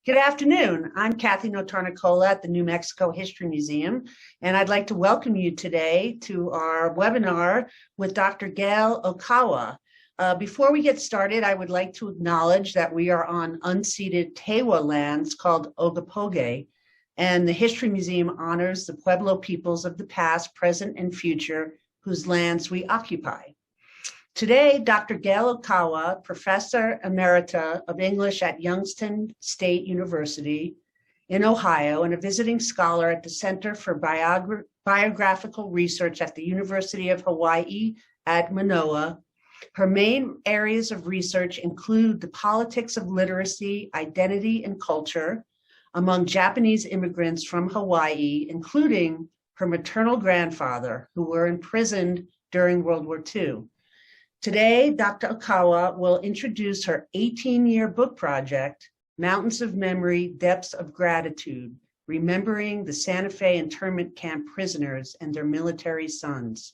Good afternoon. I'm Kathy Notarnicola at the New Mexico History Museum, and I'd like to welcome you today to our webinar with Dr. Gail Okawa. Before we get started, I would like to acknowledge that we are on unceded Tewa lands called Ogopoge, and the History Museum honors the Pueblo peoples of the past, present, and future whose lands we occupy. Today, Dr. Gail Okawa, Professor Emerita of English at Youngstown State University in Ohio and a visiting scholar at the Center for Biographical Research at the University of Hawaii at Manoa. Her main areas of research include the politics of literacy, identity, and culture among Japanese immigrants from Hawaii, including her maternal grandfather, who were imprisoned during World War II. Today, Dr. Okawa will introduce her 18-year book project, Mountains of Memory, Depths of Gratitude, Remembering the Santa Fe Internment Camp Prisoners and Their Military Sons.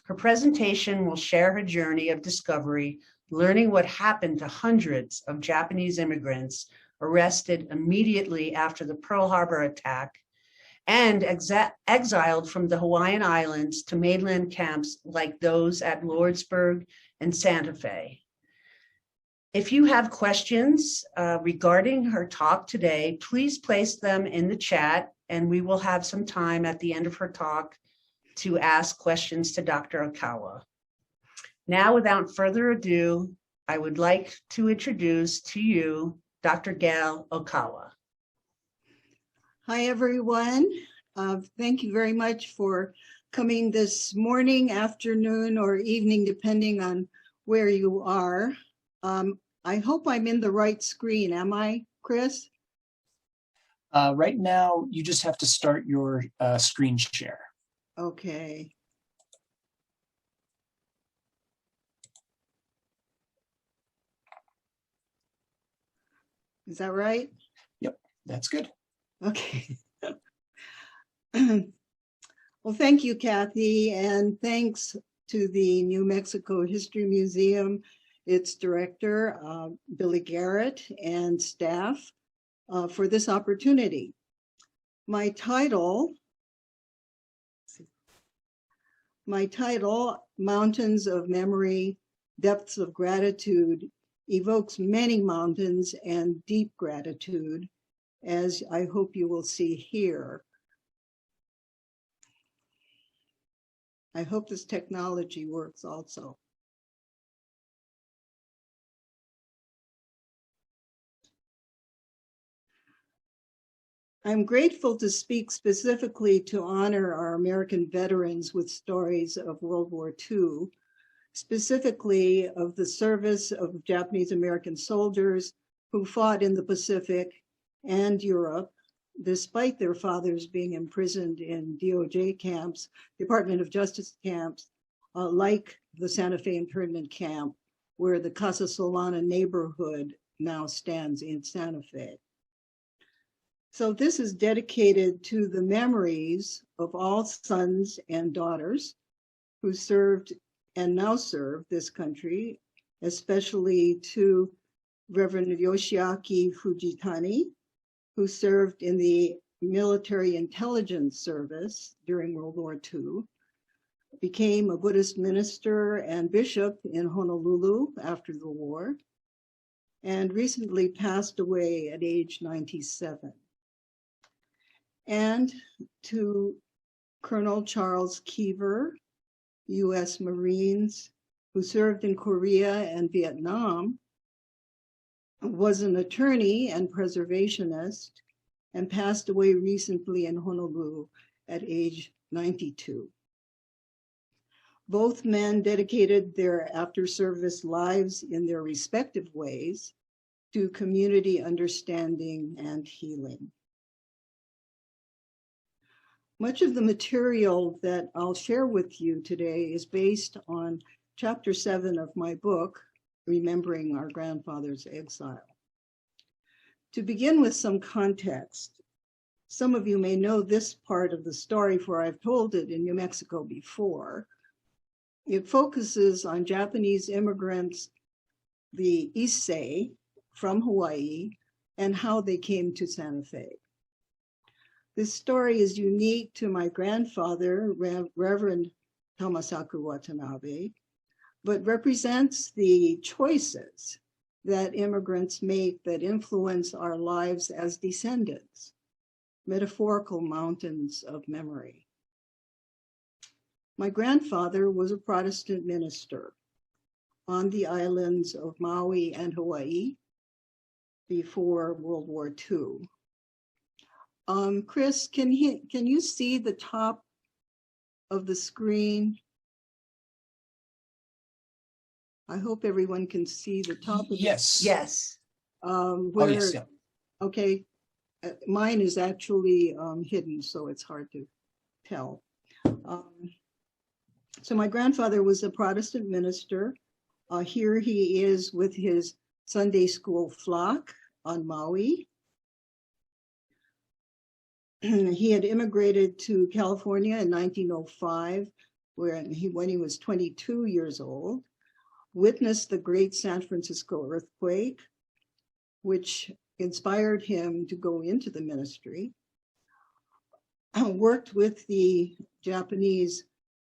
Her presentation will share her journey of discovery, learning what happened to hundreds of Japanese immigrants arrested immediately after the Pearl Harbor attack and exiled from the Hawaiian Islands to mainland camps like those at Lordsburg and Santa Fe. If you have questions regarding her talk today, please place them in the chat and we will have some time at the end of her talk to ask questions to Dr. Okawa. Now, without further ado, I would like to introduce to you Dr. Gail Okawa. Hi, everyone. Thank you very much for coming this morning, afternoon, or evening, depending on where you are. I hope I'm in the right screen. Am I, Chris? Right now, you just have to start your screen share. Okay. Is that right? Yep, that's good. Okay. Well, thank you, Kathy, and thanks to the New Mexico History Museum, its director, Billy Garrett, and staff for this opportunity. My title, Mountains of Memory, Depths of Gratitude, evokes many mountains and deep gratitude, as I hope you will see here. I hope this technology works also. I'm grateful to speak specifically to honor our American veterans with stories of World War II, specifically of the service of Japanese American soldiers who fought in the Pacific and Europe, despite their fathers being imprisoned in DOJ camps, Department of Justice camps, like the Santa Fe Internment Camp, where the Casa Solana neighborhood now stands in Santa Fe. So this is dedicated to the memories of all sons and daughters who served and now serve this country, especially to Reverend Yoshiaki Fujitani, who served in the military intelligence service during World War II, became a Buddhist minister and bishop in Honolulu after the war, and recently passed away at age 97. And to Colonel Charles Keever, U.S. Marines, who served in Korea and Vietnam, was an attorney and preservationist, and passed away recently in Honolulu at age 92. Both men dedicated their after-service lives in their respective ways to community understanding and healing. Much of the material that I'll share with you today is based on Chapter 7 of my book, Remembering Our Grandfathers Exile. To begin with some context, some of you may know this part of the story, for I've told it in New Mexico before. It focuses on Japanese immigrants, the Issei from Hawaii, and how they came to Santa Fe. This story is unique to my grandfather, Reverend Tamasaku Watanabe, but represents the choices that immigrants make that influence our lives as descendants, metaphorical mountains of memory. My grandfather was a Protestant minister on the islands of Maui and Hawaii before World War II. Chris, can you see the top of the screen? I hope everyone can see the top of Yes. Yes. Where, yes, yeah. Okay, mine is actually hidden, so it's hard to tell. So my grandfather was a Protestant minister. Here he is with his Sunday school flock on Maui. He had immigrated to California in 1905, when he was 22 years old, witnessed the great San Francisco earthquake, which inspired him to go into the ministry, worked with the Japanese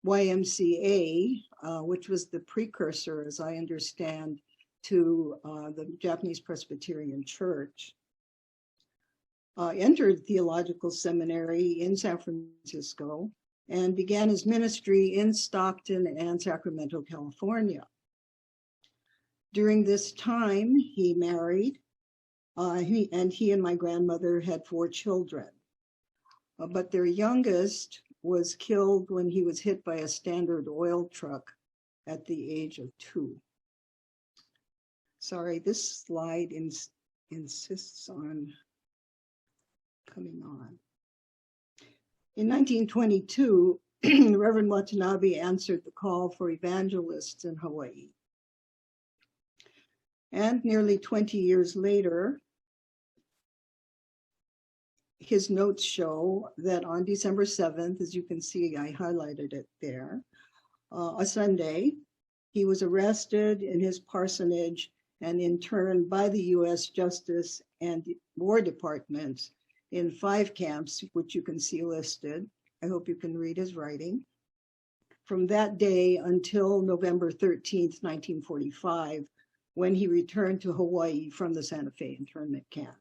YMCA, which was the precursor, as I understand, to the Japanese Presbyterian Church, entered theological seminary in San Francisco, and began his ministry in Stockton and Sacramento, California. During this time, he married, he and my grandmother had 4 children, but their youngest was killed when he was hit by a Standard Oil truck at the age of 2. Sorry, this slide insists on coming on. In 1922, Reverend Watanabe answered the call for evangelists in Hawaii. And nearly 20 years later, his notes show that on December 7th, as you can see, I highlighted it there, a Sunday, he was arrested in his parsonage and interned by the U.S. Justice and War Department in 5 camps, which you can see listed. I hope you can read his writing. From that day until November 13th, 1945, when he returned to Hawaii from the Santa Fe Internment Camp.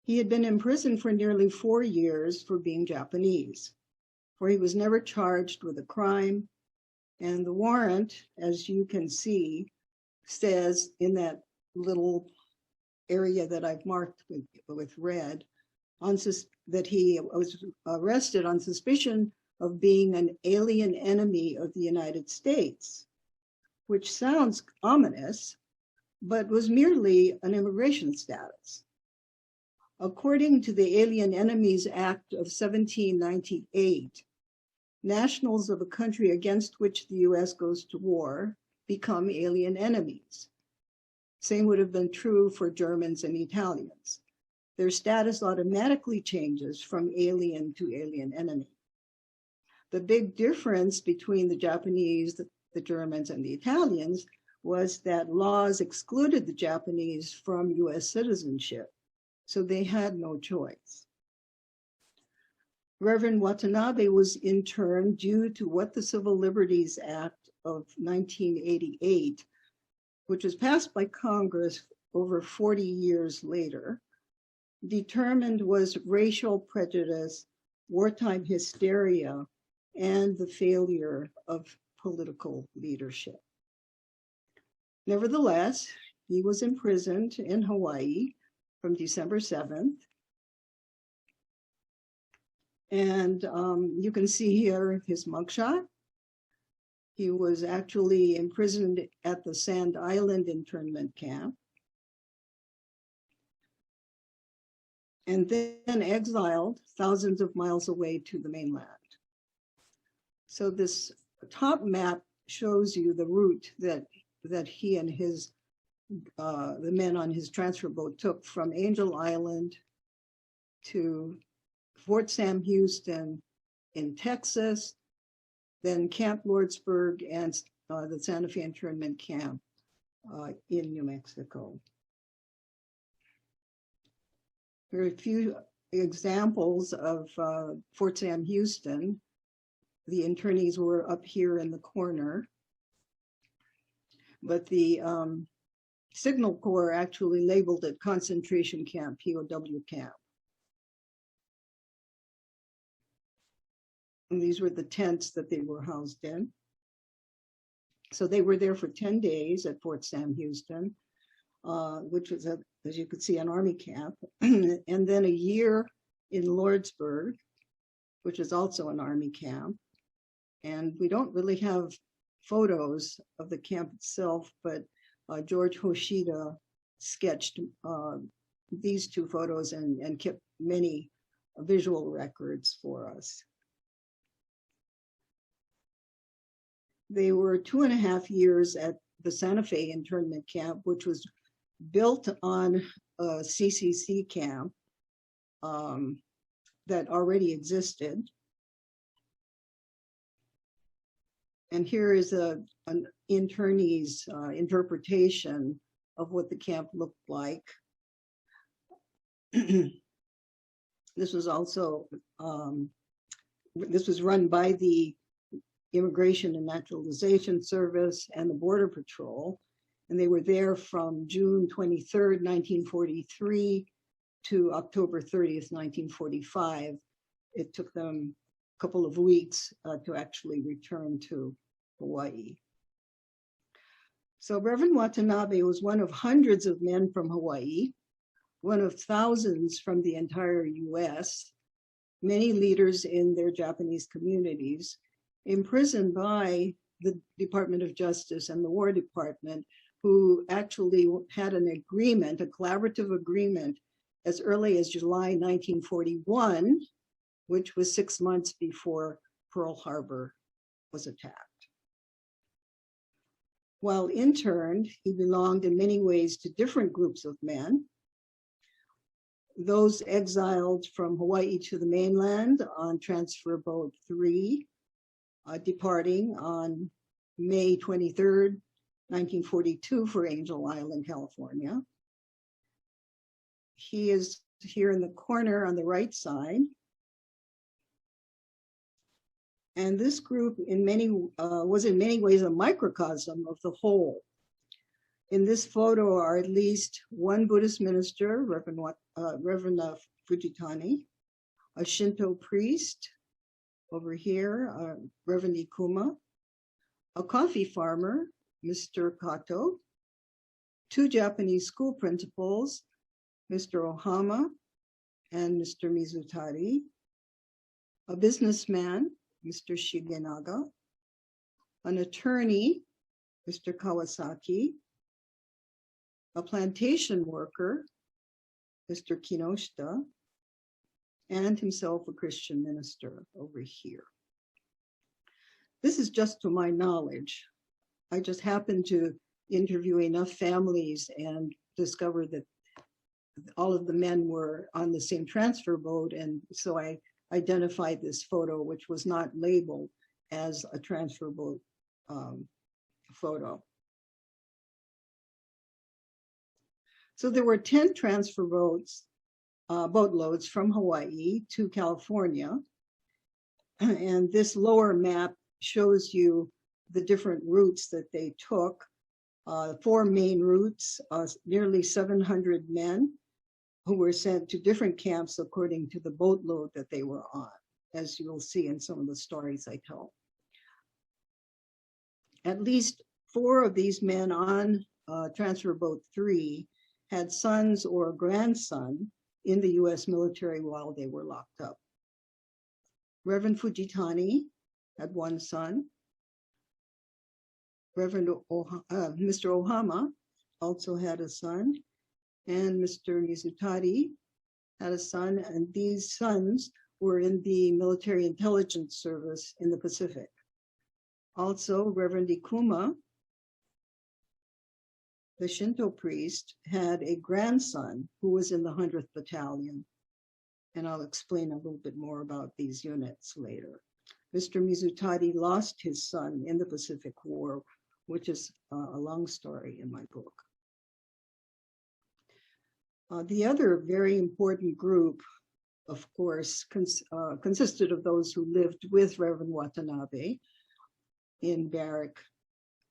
He had been imprisoned for nearly 4 years for being Japanese, for he was never charged with a crime. And the warrant, as you can see, says in that little area that I've marked with red, that he was arrested on suspicion of being an alien enemy of the United States, which sounds ominous, but was merely an immigration status. According to the Alien Enemies Act of 1798, nationals of a country against which the U.S. goes to war become alien enemies. Same would have been true for Germans and Italians. Their status automatically changes from alien to alien enemy. The big difference between the Japanese, the Germans, and the Italians was that laws excluded the Japanese from U.S. citizenship, so they had no choice. Reverend Watanabe was interned due to what the Civil Liberties Act of 1988, which was passed by Congress over 40 years later, determined was racial prejudice, wartime hysteria, and the failure of political leadership. Nevertheless, he was imprisoned in Hawaii from December 7th. And you can see here his mugshot. He was actually imprisoned at the Sand Island Internment Camp, and then exiled thousands of miles away to the mainland. So this top map shows you the route that he and his the men on his transfer boat took from Angel Island to Fort Sam Houston in Texas, then Camp Lordsburg and the Santa Fe Internment Camp in New Mexico. There are a few examples of Fort Sam Houston. The internees were up here in the corner, but the Signal Corps actually labeled it concentration camp, POW camp. And these were the tents that they were housed in. So they were there for 10 days at Fort Sam Houston, which was, as you could see, an army camp. And then a year in Lordsburg, which is also an army camp. And we don't really have photos of the camp itself, but George Hoshida sketched these two photos and kept many visual records for us. They were 2.5 years at the Santa Fe Internment Camp, which was built on a CCC camp that already existed. And here is an internee's interpretation of what the camp looked like. This was also, this was run by the Immigration and Naturalization Service and the Border Patrol. And they were there from June 23rd, 1943 to October 30th, 1945. It took them a couple of weeks to actually return to Hawaii. So Reverend Watanabe was one of hundreds of men from Hawaii, one of thousands from the entire US, many leaders in their Japanese communities, imprisoned by the Department of Justice and the War Department, who actually had an agreement, a collaborative agreement, as early as July 1941, which was 6 months before Pearl Harbor was attacked. While interned, he belonged in many ways to different groups of men. Those exiled from Hawaii to the mainland on Transfer Boat 3, departing on May 23rd, 1942 for Angel Island, California. He is here in the corner on the right side. And this group was in many ways a microcosm of the whole. In this photo are at least one Buddhist minister, Reverend Fujitani, a Shinto priest, over here, Reverend Ikuma, a coffee farmer, Mr. Kato, 2 Japanese school principals, Mr. Ohama and Mr. Mizutari, a businessman, Mr. Shigenaga, an attorney, Mr. Kawasaki, a plantation worker, Mr. Kinoshita, and himself a Christian minister over here. This is just to my knowledge. I just happened to interview enough families and discover that all of the men were on the same transfer boat, and so I identified this photo, which was not labeled as a transfer boat photo. So there were 10 transfer boats, boatloads from Hawaii to California. And this lower map shows you the different routes that they took. 4 main routes, nearly 700 men who were sent to different camps according to the boatload that they were on, as you'll see in some of the stories I tell. At least 4 of these men on Transfer Boat 3 had sons or a grandson in the US military while they were locked up. Reverend Fujitani had 1 son. Mr. Ohama also had a son, and Mr. Mizutari had a son, and these sons were in the military intelligence service in the Pacific. Also, Reverend Ikuma, the Shinto priest, had a grandson who was in the 100th Battalion, and I'll explain a little bit more about these units later. Mr. Mizutari lost his son in the Pacific War, which is a long story in my book. The other very important group, of course, consisted of those who lived with Reverend Watanabe in Barrack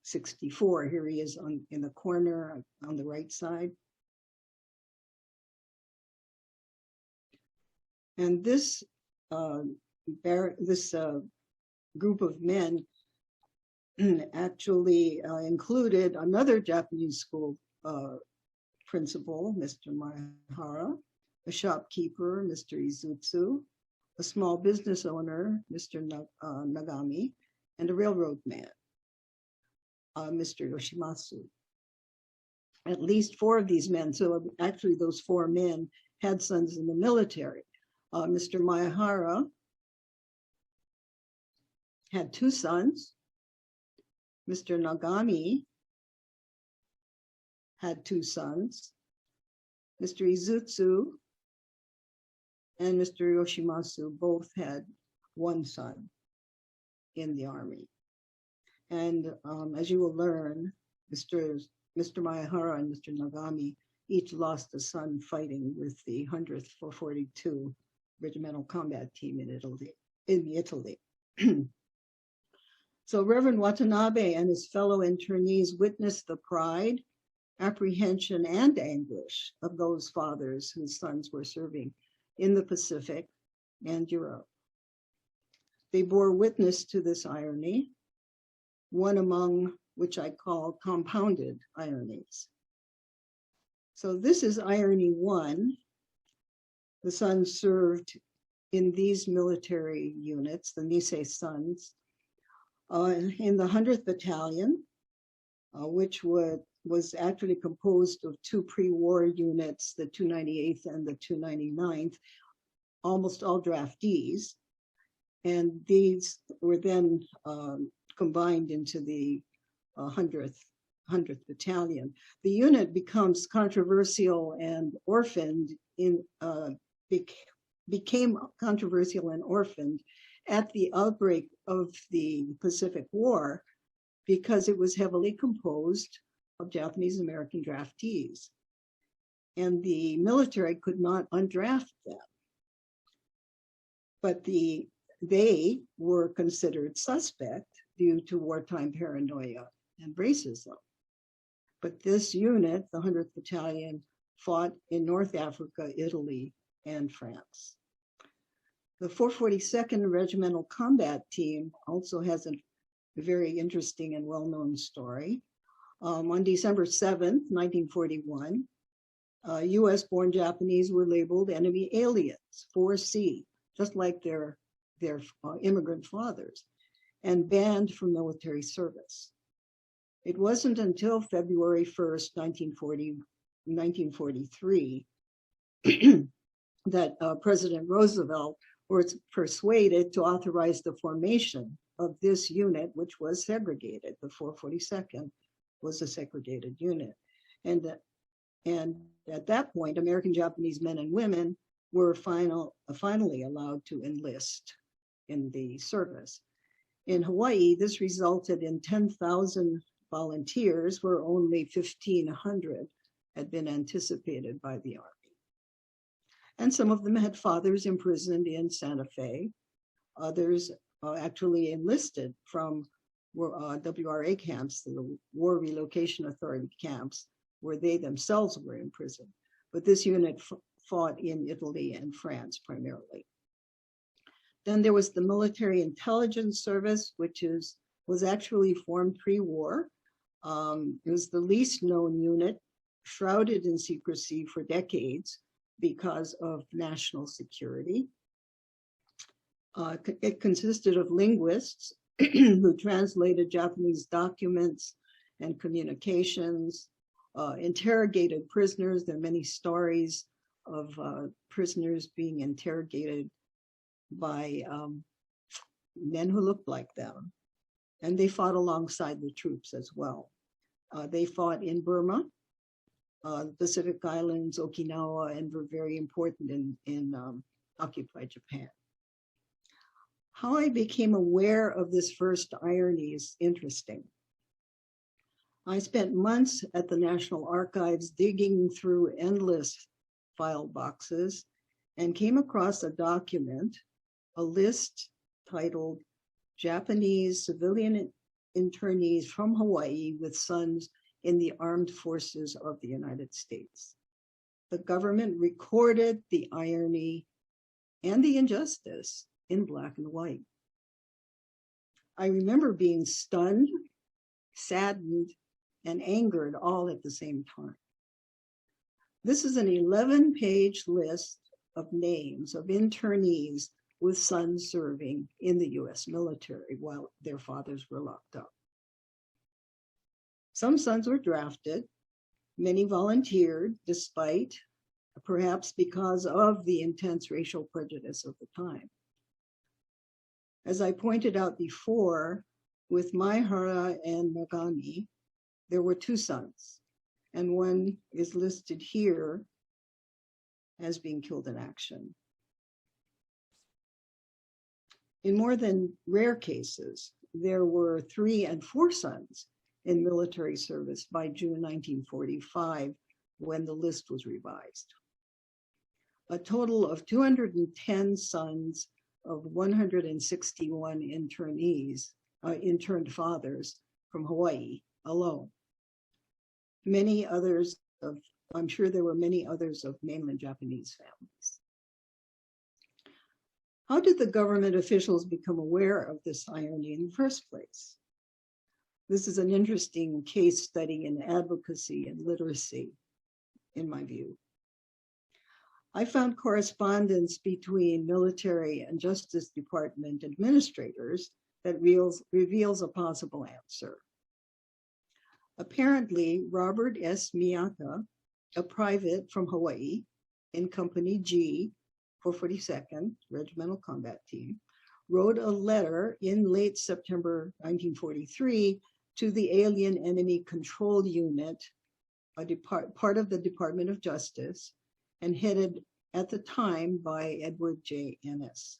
64. Here he is in the corner on the right side. And this group of men actually included another Japanese school principal, Mr. Maehara, a shopkeeper, Mr. Izutsu, a small business owner, Mr. Nagami, and a railroad man, Mr. Yoshimatsu. At least 4 of these men, so actually those 4 men had sons in the military. Mr. Maehara had 2 sons. Mr. Nagami had 2 sons. Mr. Izutsu and Mr. Yoshimatsu both had 1 son in the Army. And as you will learn, Mr. Maehara and Mr. Nagami each lost a son fighting with the 100th 442 Regimental Combat Team in Italy. So Reverend Watanabe and his fellow internees witnessed the pride, apprehension, and anguish of those fathers whose sons were serving in the Pacific and Europe. They bore witness to this irony, one among which I call compounded ironies. So this is irony 1. The sons served in these military units, the Nisei sons, in the 100th Battalion, which was actually composed of 2 pre-war units, the 298th and the 299th, almost all draftees. And these were then combined into the 100th Battalion. The unit becomes controversial and orphaned became controversial and orphaned at the outbreak of the Pacific War because it was heavily composed of Japanese American draftees. And the military could not undraft them. But they were considered suspect due to wartime paranoia and racism. But this unit, the 100th Battalion, fought in North Africa, Italy, and France. The 442nd Regimental Combat Team also has a very interesting and well-known story. On December 7th, 1941, US-born Japanese were labeled enemy aliens, 4C, just like their immigrant fathers, and banned from military service. It wasn't until February 1st, 1943, that President Roosevelt was persuaded to authorize the formation of this unit, which was segregated. The 442nd was a segregated unit. And at that point, American Japanese men and women were finally allowed to enlist in the service. In Hawaii, this resulted in 10,000 volunteers, where only 1,500 had been anticipated by the Army. And some of them had fathers imprisoned in Santa Fe. Others actually enlisted from WRA camps, the War Relocation Authority camps, where they themselves were imprisoned. But this unit fought in Italy and France primarily. Then there was the Military Intelligence Service, which was actually formed pre-war. It was the least known unit, shrouded in secrecy for decades because of national security. It consisted of linguists who translated Japanese documents and communications, interrogated prisoners. There are many stories of prisoners being interrogated by men who looked like them. And they fought alongside the troops as well. They fought in Burma, the Pacific Islands, Okinawa, and were very important in occupied Japan. How I became aware of this first irony is interesting. I spent months at the National Archives digging through endless file boxes and came across a document, a list titled Japanese Civilian Internees from Hawaii with Sons in the Armed Forces of the United States. The government recorded the irony and the injustice in black and white. I remember being stunned, saddened, and angered all at the same time. This is an 11-page list of names of internees with sons serving in the US military while their fathers were locked up. Some sons were drafted, many volunteered despite, perhaps because of the intense racial prejudice of the time. As I pointed out before, with Maihara and Nagami, there were 2 sons, and one is listed here as being killed in action. In more than rare cases, there were 3 and 4 sons in military service by June 1945, when the list was revised. A total of 210 sons of 161 internees, interned fathers from Hawaii alone. Many others of, I'm sure there were many others of mainland Japanese families. How did the government officials become aware of this irony in the first place? This is an interesting case study in advocacy and literacy, in my view. I found correspondence between military and Justice Department administrators that reveals a possible answer. Apparently, Robert S. Miyata, a private from Hawaii in Company G, 442nd Regimental Combat Team, wrote a letter in late September 1943 to the Alien Enemy Control Unit, part of the Department of Justice, and headed at the time by Edward J. Ennis.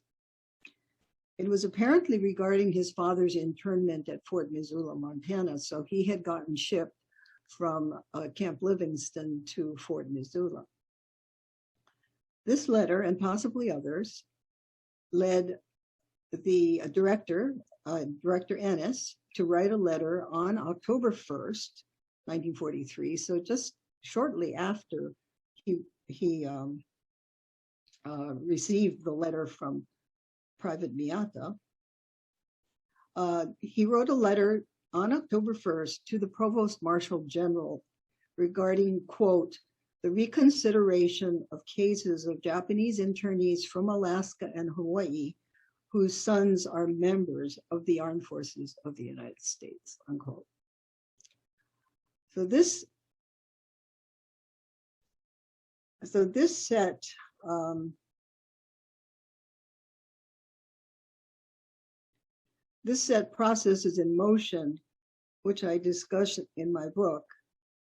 It was apparently regarding his father's internment at Fort Missoula, Montana, so he had gotten shipped from Camp Livingston to Fort Missoula. This letter, and possibly others, led the director, Director Ennis, to write a letter on October 1st, 1943, so just shortly after he received the letter from Private Miyata. He wrote a letter on October 1st to the Provost Marshal General regarding, quote, the reconsideration of cases of Japanese internees from Alaska and Hawaii whose sons are members of the armed forces of the United States, unquote. So this set processes in motion, which I discuss in my book,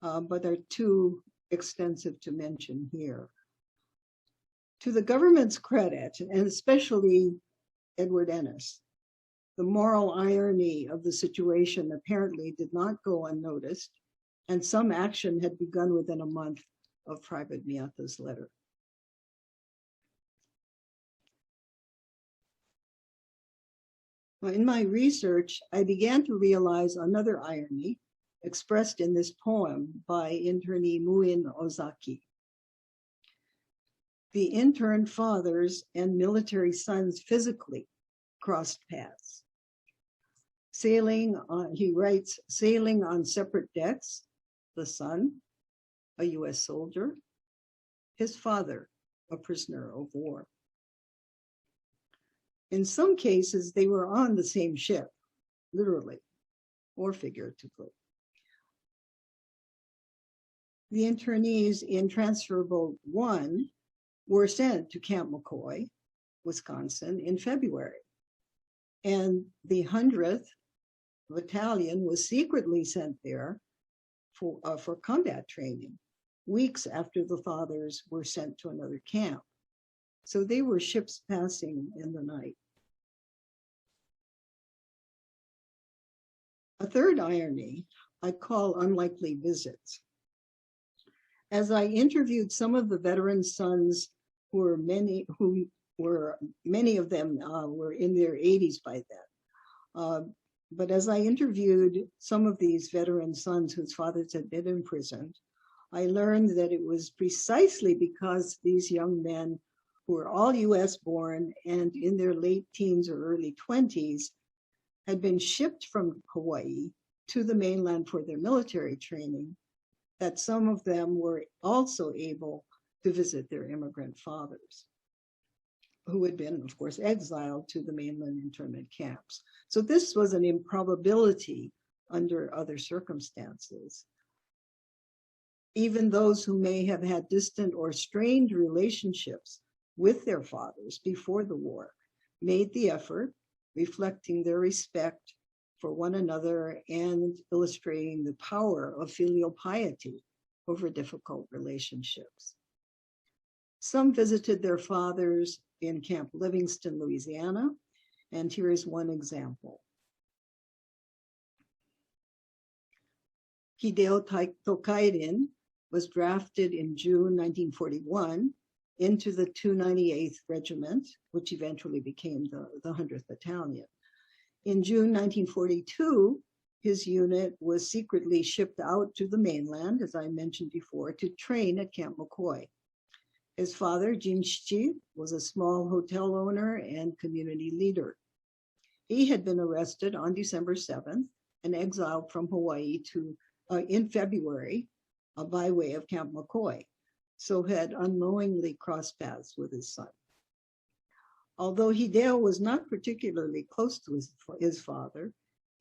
but are too extensive to mention here. To the government's credit, and especially Edward Ennis, the moral irony of the situation apparently did not go unnoticed, and some action had begun within a month of Private Miyata's letter. In my research, I began to realize another irony expressed in this poem by internee Muin Ozaki. The interned fathers and military sons physically crossed paths. He writes, sailing on separate decks, the son, a US soldier, his father, a prisoner of war. In some cases, they were on the same ship, literally or figuratively. The internees in Transferable 1 were sent to Camp McCoy, Wisconsin in February. And the 100th Battalion was secretly sent there for combat training, weeks after the fathers were sent to another camp. So they were ships passing in the night. A third irony I call unlikely visits. As I interviewed some of the veteran sons, many of them were in their 80s by then. But as I interviewed some of these veteran sons whose fathers had been imprisoned, I learned that it was precisely because these young men, who were all US born and in their late teens or early 20s, had been shipped from Hawaii to the mainland for their military training, that some of them were also able to visit their immigrant fathers, who had been, of course, exiled to the mainland internment camps. So this was an improbability under other circumstances. Even those who may have had distant or strained relationships with their fathers before the war made the effort, reflecting their respect for one another and illustrating the power of filial piety over difficult relationships. Some visited their fathers in Camp Livingston, Louisiana, and here is one example. Hideo Tokairin was drafted in June 1941 into the 298th Regiment, which eventually became the 100th Battalion. In June 1942, his unit was secretly shipped out to the mainland, as I mentioned before, to train at Camp McCoy. His father, Jinshi, was a small hotel owner and community leader. He had been arrested on December 7th and exiled from Hawaii in February by way of Camp McCoy, so had unknowingly crossed paths with his son. Although Hideo was not particularly close to his father,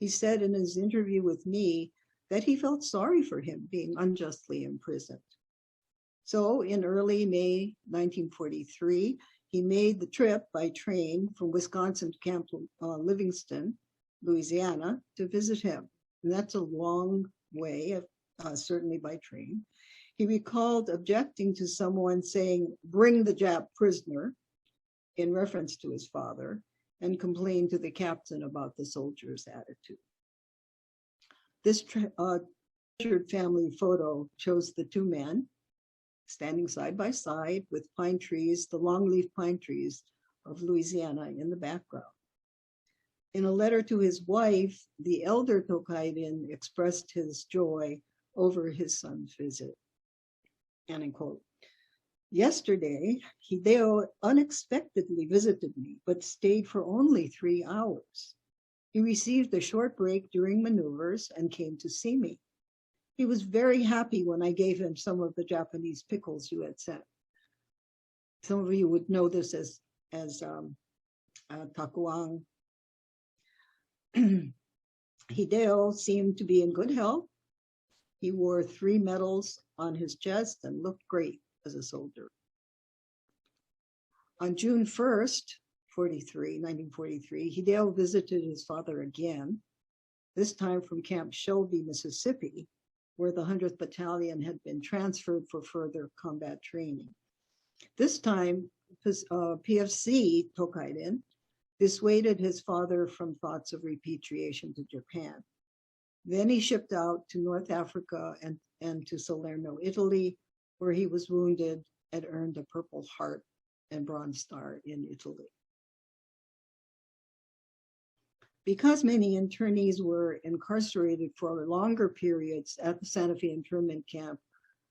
he said in his interview with me that he felt sorry for him being unjustly imprisoned. So in early May 1943, he made the trip by train from Wisconsin to Camp Livingston, Louisiana, to visit him. And that's a long way, certainly by train. He recalled objecting to someone saying, "Bring the Jap prisoner," in reference to his father, and complained to the captain about the soldiers' attitude. This treasured family photo shows the two men standing side by side with pine trees, the longleaf pine trees of Louisiana in the background. In a letter to his wife, the elder Tokairin expressed his joy over his son's visit. End quote. Yesterday, Hideo unexpectedly visited me, but stayed for only 3 hours. He received a short break during maneuvers and came to see me. He was very happy when I gave him some of the Japanese pickles you had sent. Some of you would know this as takuang. Hideo seemed to be in good health. He wore 3 medals on his chest and looked great as a soldier. On June 1st, 1943, Hideo visited his father again, this time from Camp Shelby, Mississippi, where the 100th Battalion had been transferred for further combat training. This time, PFC Tokairin dissuaded his father from thoughts of repatriation to Japan. Then he shipped out to North Africa and to Salerno, Italy, where he was wounded and earned a Purple Heart and Bronze Star in Italy. Because many internees were incarcerated for longer periods at the Santa Fe Internment Camp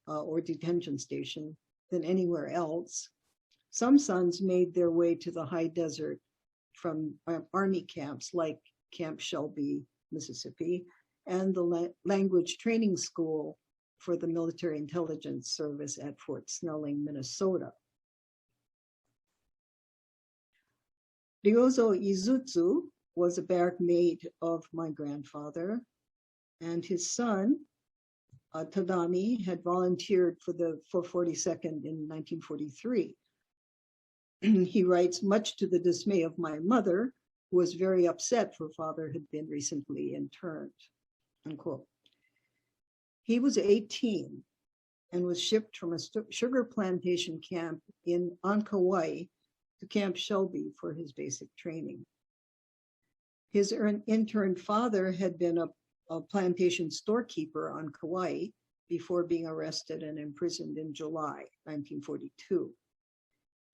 or detention station than anywhere else, some sons made their way to the high desert from Army camps like Camp Shelby, Mississippi, and the language training school for the military intelligence service at Fort Snelling, Minnesota. Riozo Izutsu was a barrack-mate of my grandfather, and his son, Tadami, had volunteered for the 442nd in 1943. He writes, much to the dismay of my mother, who was very upset for father had been recently interned, unquote. He was 18 and was shipped from a sugar plantation camp on Kauai to Camp Shelby for his basic training. His interned father had been a plantation storekeeper on Kauai before being arrested and imprisoned in July 1942.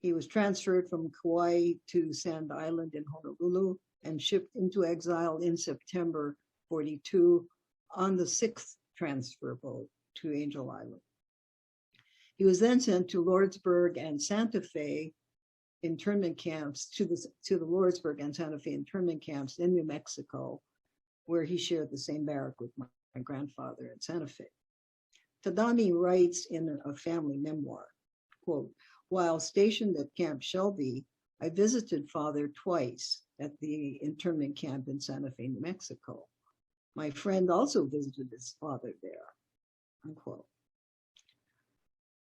He was transferred from Kauai to Sand Island in Honolulu and shipped into exile in September 42 on the 6th transfer boat to Angel Island. He was then sent to Lordsburg and Santa Fe internment camps, to the Lordsburg and Santa Fe internment camps in New Mexico, where he shared the same barrack with my grandfather in Santa Fe. Tadami writes in a family memoir, quote, "While stationed at Camp Shelby, I visited father twice at the internment camp in Santa Fe, New Mexico. My friend also visited his father there," unquote.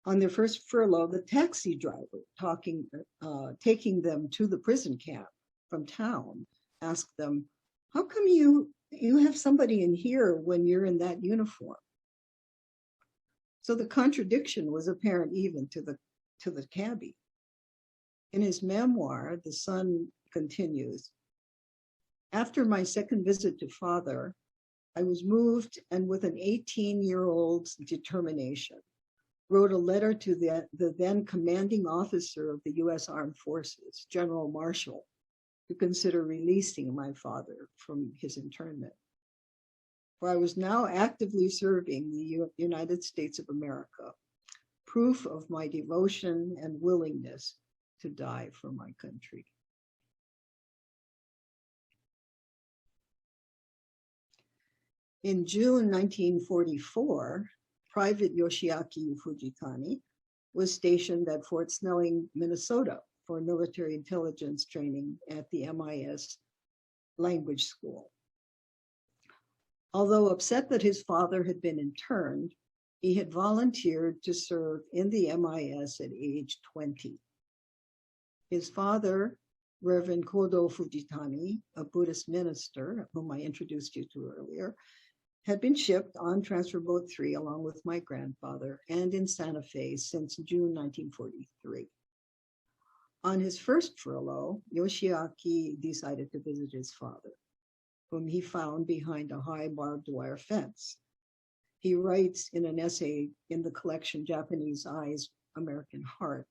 On their first furlough, the taxi driver taking them to the prison camp from town asked them, "How come you have somebody in here when you're in that uniform?" So the contradiction was apparent even to the cabbie. In his memoir, the son continues, "After my second visit to father, I was moved, and with an 18-year-old's determination, wrote a letter to the then commanding officer of the U.S. Armed Forces, General Marshall, to consider releasing my father from his internment. For I was now actively serving the United States of America, proof of my devotion and willingness to die for my country." In June 1944, Private Yoshiaki Fujitani was stationed at Fort Snelling, Minnesota for military intelligence training at the MIS language school. Although upset that his father had been interned, he had volunteered to serve in the MIS at age 20. His father, Reverend Kodo Fujitani, a Buddhist minister, whom I introduced you to earlier, had been shipped on Transfer Boat 3 along with my grandfather and in Santa Fe since June 1943. On his first furlough, Yoshiaki decided to visit his father, whom he found behind a high barbed wire fence. He writes in an essay in the collection Japanese Eyes, American Heart,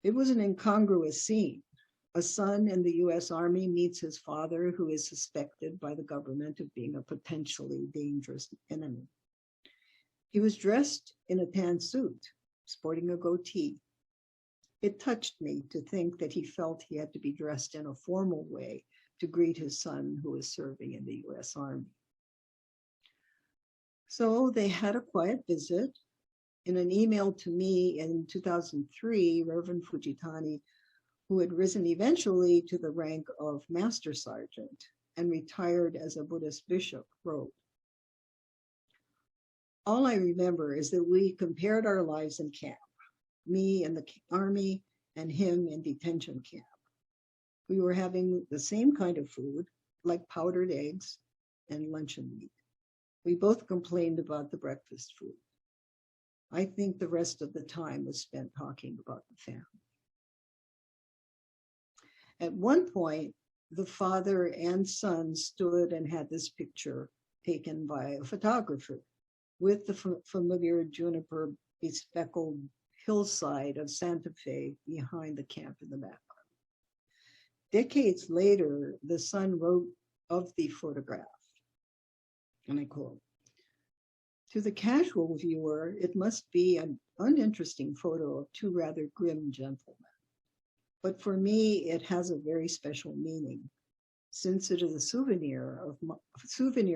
"It was an incongruous scene. A son in the U.S. Army meets his father, who is suspected by the government of being a potentially dangerous enemy. He was dressed in a tan suit, sporting a goatee. It touched me to think that he felt he had to be dressed in a formal way to greet his son who was serving in the U.S. Army." So they had a quiet visit. In an email to me in 2003, Reverend Fujitani, who had risen eventually to the rank of Master Sergeant and retired as a Buddhist bishop, wrote, "All I remember is that we compared our lives in camp, me in the Army and him in detention camp. We were having the same kind of food, like powdered eggs and luncheon meat. We both complained about the breakfast food. I think the rest of the time was spent talking about the family." At one point, the father and son stood and had this picture taken by a photographer with the familiar juniper bespeckled hillside of Santa Fe behind the camp in the background. Decades later, the son wrote of the photograph, and I quote, "To the casual viewer, it must be an uninteresting photo of two rather grim gentlemen. But for me, it has a very special meaning, since it is a souvenir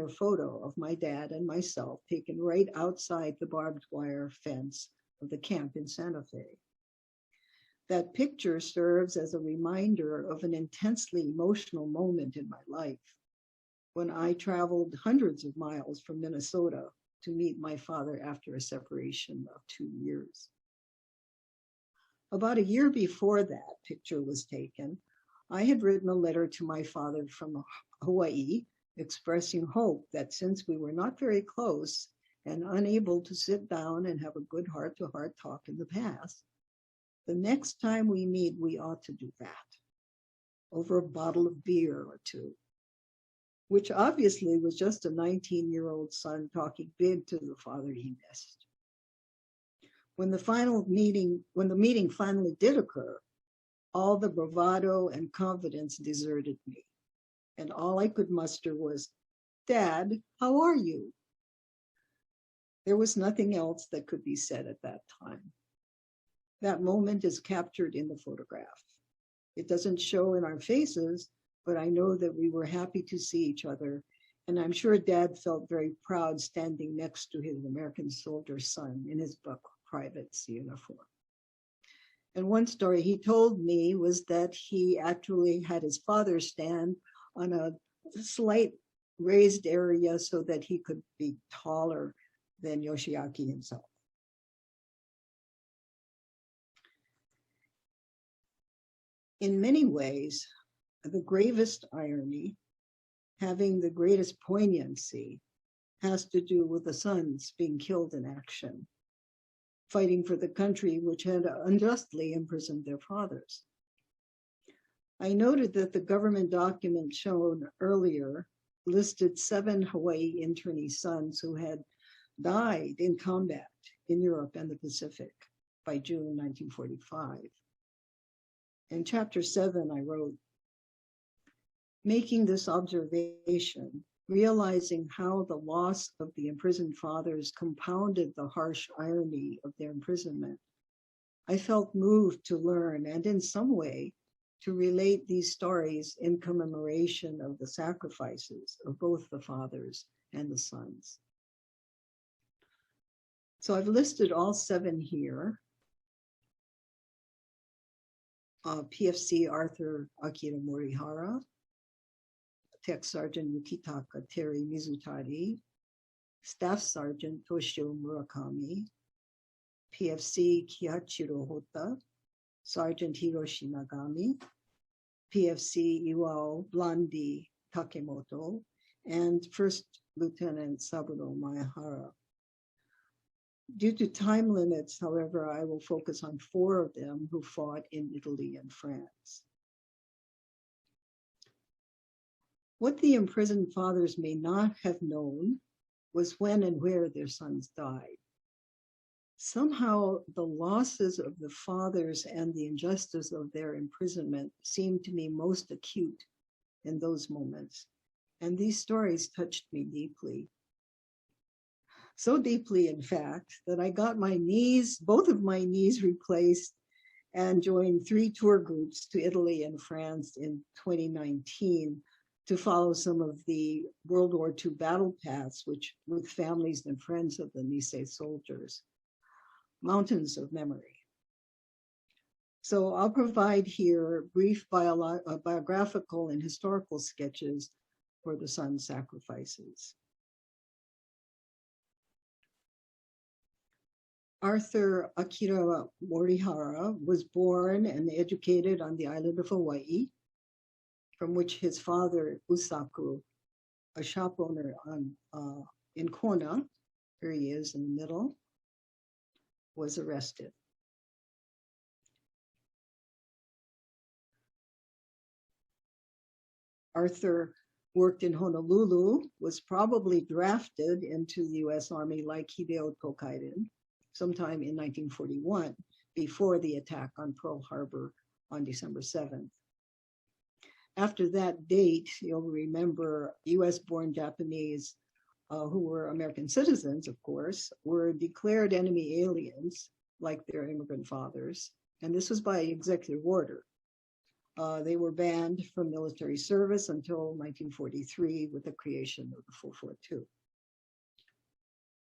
photo of my dad and myself taken right outside the barbed wire fence of the camp in Santa Fe. That picture serves as a reminder of an intensely emotional moment in my life, when I traveled hundreds of miles from Minnesota to meet my father after a separation of 2 years. About a year before that picture was taken, I had written a letter to my father from Hawaii, expressing hope that since we were not very close and unable to sit down and have a good heart-to-heart talk in the past, the next time we meet, we ought to do that, over a bottle of beer or two. which obviously was just a 19-year-old son talking big to the father he missed. When the meeting finally did occur, all the bravado and confidence deserted me. And all I could muster was, "Dad, how are you?" There was nothing else that could be said at that time. That moment is captured in the photograph. It doesn't show in our faces, but I know that we were happy to see each other. And I'm sure Dad felt very proud standing next to his American soldier son in his buck private's uniform. And one story he told me was that he actually had his father stand on a slight raised area so that he could be taller than Yoshiaki himself. In many ways, the gravest irony, having the greatest poignancy, has to do with the sons being killed in action, fighting for the country which had unjustly imprisoned their fathers. I noted that the government document shown earlier listed 7 Hawaii internee sons who had died in combat in Europe and the Pacific by June 1945. In chapter 7, I wrote, making this observation, realizing how the loss of the imprisoned fathers compounded the harsh irony of their imprisonment, I felt moved to learn and in some way to relate these stories in commemoration of the sacrifices of both the fathers and the sons. So I've listed all 7 here. PFC Arthur Akira Morihara, Tech Sergeant Yukitaka Terry Mizutari, Staff Sergeant Toshio Murakami, PFC Kihachiro Hota, Sergeant Hiroshi Nagami, PFC Iwao Blandi Takemoto, and First Lieutenant Saburo Maehara. Due to time limits, however, I will focus on 4 of them who fought in Italy and France. What the imprisoned fathers may not have known was when and where their sons died. Somehow, the losses of the fathers and the injustice of their imprisonment seemed to me most acute in those moments, and these stories touched me deeply. So deeply, in fact, that I got both of my knees replaced and joined 3 tour groups to Italy and France in 2019 to follow some of the World War II battle paths, with families and friends of the Nisei soldiers. Mountains of memory. So I'll provide here brief biographical and historical sketches for the son's sacrifices. Arthur Akira Morihara was born and educated on the island of Hawaii, from which his father, Usaku, a shop owner in Kona, here he is in the middle, was arrested. Arthur worked in Honolulu, was probably drafted into the US Army like Hideo Tokaiden sometime in 1941, before the attack on Pearl Harbor on December 7th. After that date, you'll remember US-born Japanese who were American citizens, of course, were declared enemy aliens, like their immigrant fathers, and this was by executive order. They were banned from military service until 1943 with the creation of the 442.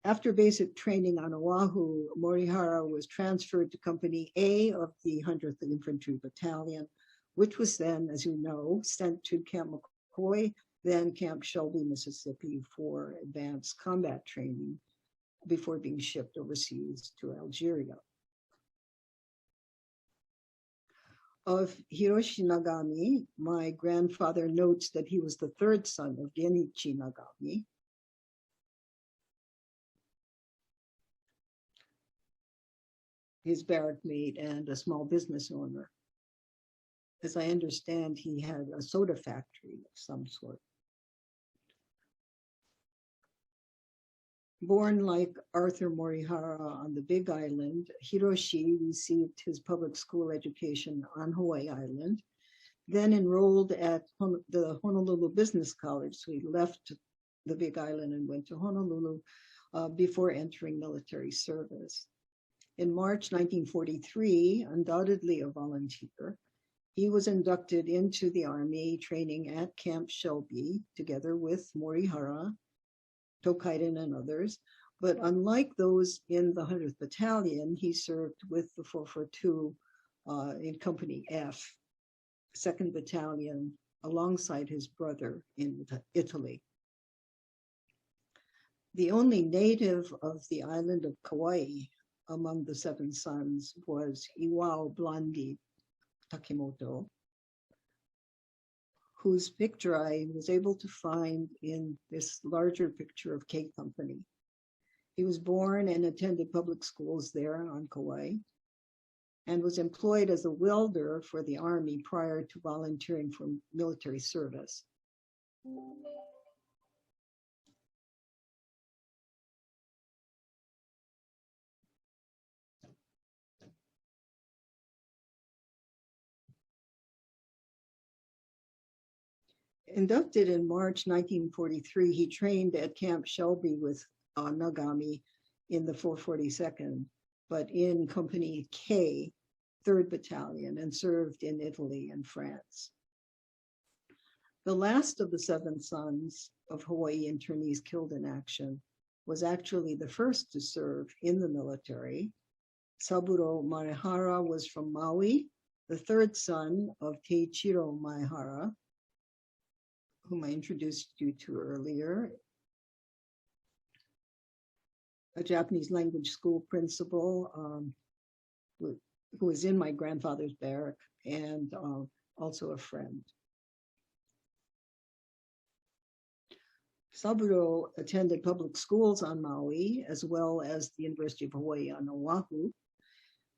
After basic training on Oahu, Morihara was transferred to Company A of the 100th Infantry Battalion, which was then, as you know, sent to Camp McCoy, then Camp Shelby, Mississippi, for advanced combat training before being shipped overseas to Algeria. Of Hiroshi Nagami, my grandfather notes that he was the 3rd son of Genichi Nagami. His barrack mate and a small business owner. As I understand, he had a soda factory of some sort. Born like Arthur Morihara on the Big Island, Hiroshi received his public school education on Hawaii Island, then enrolled at the Honolulu Business College. So he left the Big Island and went to Honolulu before entering military service. In March 1943, undoubtedly a volunteer, he was inducted into the Army training at Camp Shelby together with Morihara, Tokaiden, and others. But unlike those in the 100th Battalion, he served with the 442 in Company F, 2nd Battalion, alongside his brother in Italy. The only native of the island of Kauai among the 7 sons was Iwao Blondie Takimoto, whose picture I was able to find in this larger picture of K Company. He was born and attended public schools there on Kauai and was employed as a welder for the Army prior to volunteering for military service. Inducted in March 1943, he trained at Camp Shelby with Nagami in the 442nd, but in Company K, 3rd Battalion, and served in Italy and France. The last of the 7 sons of Hawaii internees killed in action was actually the first to serve in the military. Saburo Maehara was from Maui, the 3rd son of Teichiro Maehara, whom I introduced you to earlier, a Japanese language school principal who was in my grandfather's barrack, and also a friend. Saburo attended public schools on Maui, as well as the University of Hawaii on Oahu,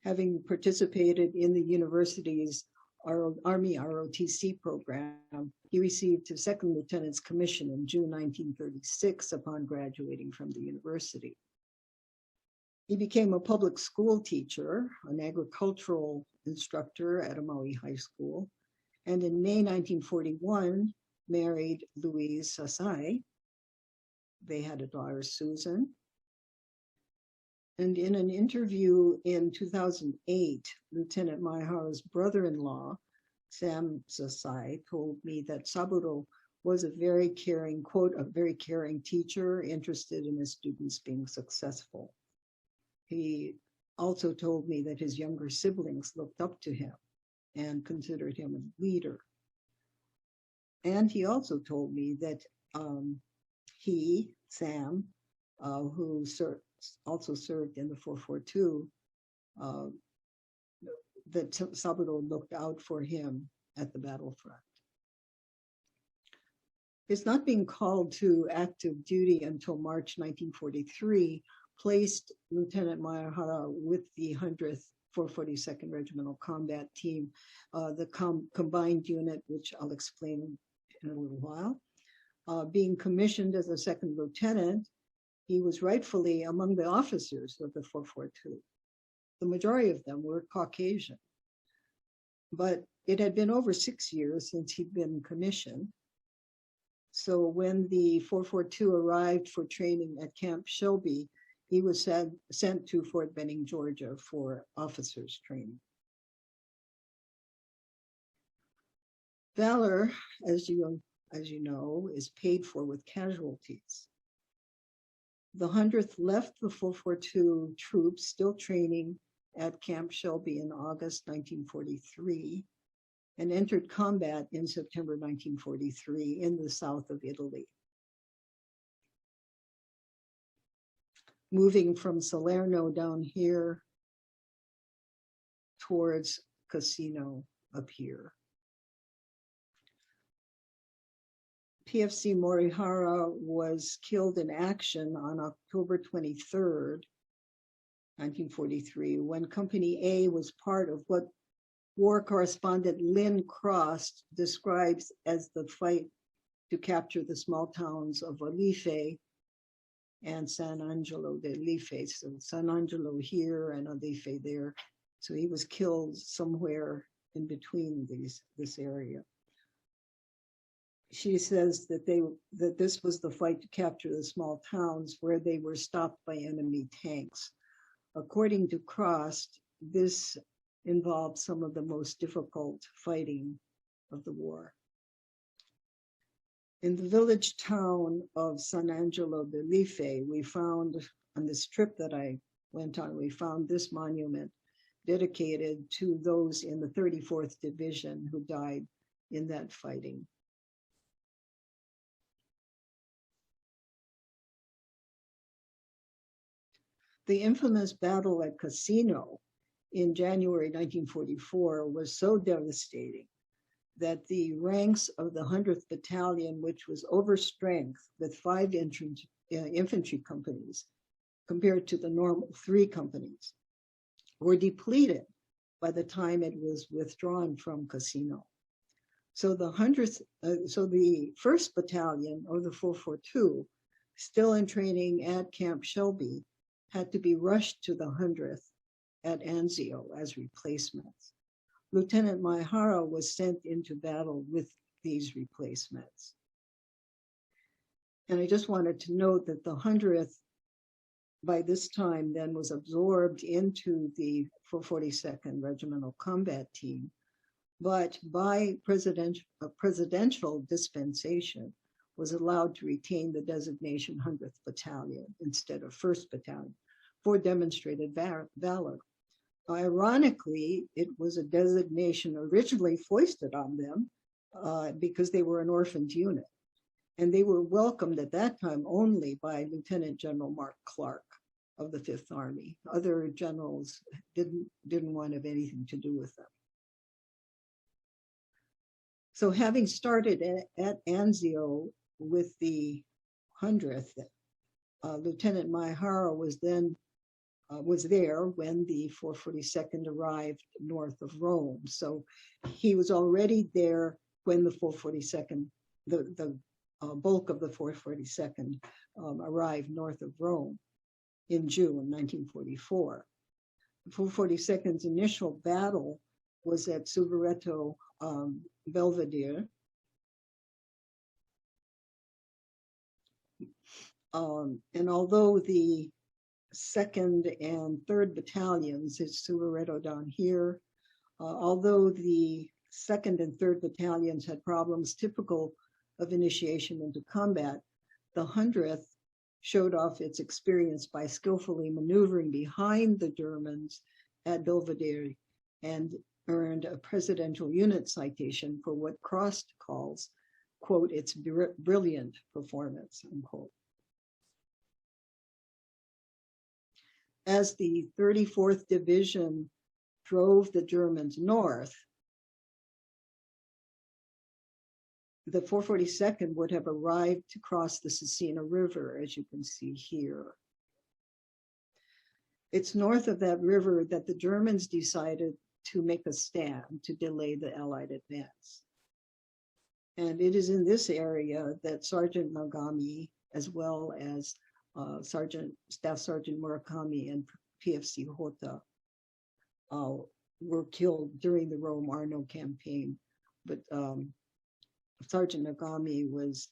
having participated in the university's Army ROTC program. He received his 2nd lieutenant's commission in June 1936 upon graduating from the university. He became a public school teacher, an agricultural instructor at a Maui high school, and in May 1941 married Louise Sasai. They had a daughter, Susan. And in an interview in 2008, Lieutenant Maehara's brother-in-law, Sam Sasai, told me that Saburo was a very caring, quote, a very caring teacher, interested in his students being successful. He also told me that his younger siblings looked up to him and considered him a leader. And he also told me that he, Sam, who also served in the 442, that Saburo looked out for him at the battlefront. His not being called to active duty until March 1943 placed Lieutenant Maehara with the 100th 442nd Regimental Combat Team, the combined unit, which I'll explain in a little while. Being commissioned as a 2nd lieutenant, he was rightfully among the officers of the 442. The majority of them were Caucasian, but it had been over 6 years since he'd been commissioned. So when the 442 arrived for training at Camp Shelby, he was sent to Fort Benning, Georgia for officers training. Valor, as you know, is paid for with casualties. The 100th left the 442 troops still training at Camp Shelby in August 1943 and entered combat in September 1943 in the south of Italy. Moving from Salerno down here towards Cassino up here. PFC Morihara was killed in action on October 23rd, 1943, when Company A was part of what war correspondent Lynn Cross describes as the fight to capture the small towns of Alife and San Angelo de Life. So San Angelo here and Alife there. So he was killed somewhere in between this area. She says that this was the fight to capture the small towns where they were stopped by enemy tanks. According to Crost, this involved some of the most difficult fighting of the war. In the village town of San Angelo de Life, we found, on this trip that I went on, we found this monument dedicated to those in the 34th Division who died in that fighting. The infamous battle at Casino in January 1944 was so devastating that the ranks of the 100th Battalion, which was overstrength with 5 infantry companies compared to the normal 3 companies, were depleted by the time it was withdrawn from Casino. So the 1st Battalion, or the 442, still in training at Camp Shelby, had to be rushed to the 100th at Anzio as replacements. Lieutenant Maihara was sent into battle with these replacements. And I just wanted to note that the 100th, by this time, then was absorbed into the 442nd Regimental Combat Team, but by presidential dispensation, was allowed to retain the designation 100th Battalion instead of 1st Battalion for demonstrated valor. Ironically, it was a designation originally foisted on them because they were an orphaned unit. And they were welcomed at that time only by Lieutenant General Mark Clark of the 5th Army. Other generals didn't want to have anything to do with them. So having started at Anzio with the 100th, Lieutenant Maihara was there when the 442nd arrived north of Rome. So he was already there when the 442nd, the bulk of the 442nd arrived north of Rome in June 1944. The 442nd's initial battle was at Subareto Belvedere. And although the 2nd and 3rd battalions, it's Subareto down here, although the 2nd and 3rd battalions had problems typical of initiation into combat, the 100th showed off its experience by skillfully maneuvering behind the Germans at Belvedere and earned a presidential unit citation for what Crost calls, quote, its brilliant performance, unquote. As the 34th Division drove the Germans north, the 442nd would have arrived to cross the Cecina River, as you can see here. It's north of that river that the Germans decided to make a stand to delay the Allied advance. And it is in this area that Sergeant Nagami, as well as Staff Sergeant Murakami and PFC Hota were killed during the Rome-Arno campaign. But Sergeant Nagami was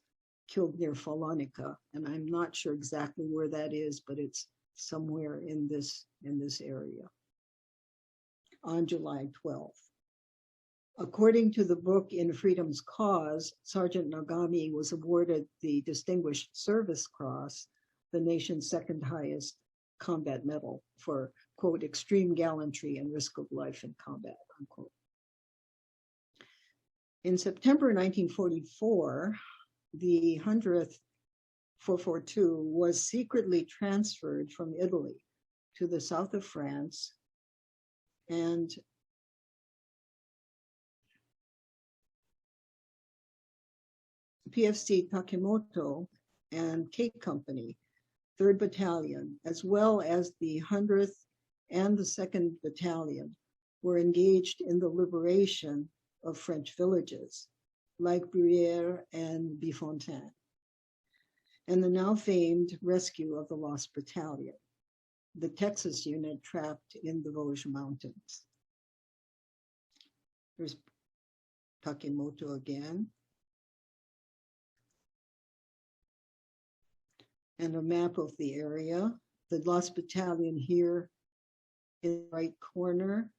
killed near Falonica, and I'm not sure exactly where that is, but it's somewhere in this area on July 12th. According to the book In Freedom's Cause, Sergeant Nagami was awarded the Distinguished Service Cross, the nation's 2nd highest combat medal for, quote, extreme gallantry and risk of life in combat, unquote. In September 1944, the 100th 442 was secretly transferred from Italy to the south of France, and PFC Takemoto and K Company, 3rd Battalion, as well as the 100th and the 2nd Battalion, were engaged in the liberation of French villages like Bruyères and Fontaine. and the now famed rescue of the Lost Battalion, the Texas unit trapped in the Vosges Mountains. Here's Takemoto again. And a map of the area. The Lost Battalion here in the right corner.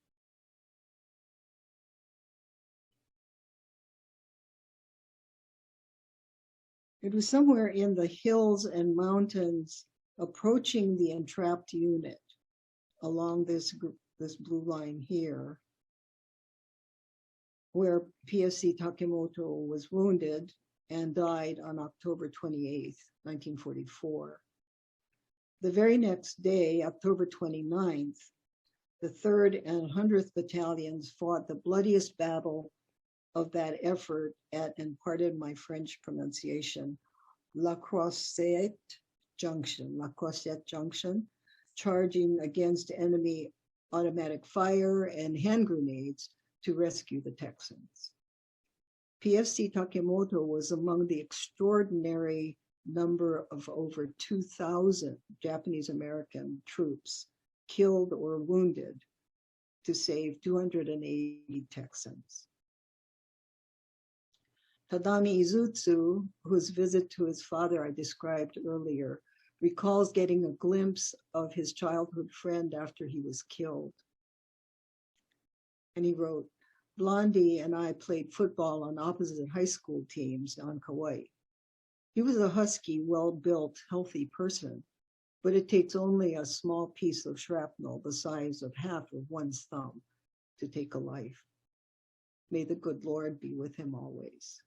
It was somewhere in the hills and mountains approaching the entrapped unit along this blue line here, where PFC Takemoto was wounded and died on October 28th, 1944. The very next day, October 29th, the 3rd and 100th Battalions fought the bloodiest battle of that effort at, and pardon my French pronunciation, La Croisette Junction, charging against enemy automatic fire and hand grenades to rescue the Texans. PFC Takemoto was among the extraordinary number of over 2,000 Japanese American troops killed or wounded to save 280 Texans. Tadami Izutsu, whose visit to his father I described earlier, recalls getting a glimpse of his childhood friend after he was killed. And he wrote, "Blondie and I played football on opposite high school teams on Kauai. He was a husky, well-built, healthy person, but it takes only a small piece of shrapnel the size of half of one's thumb to take a life. May the good Lord be with him always."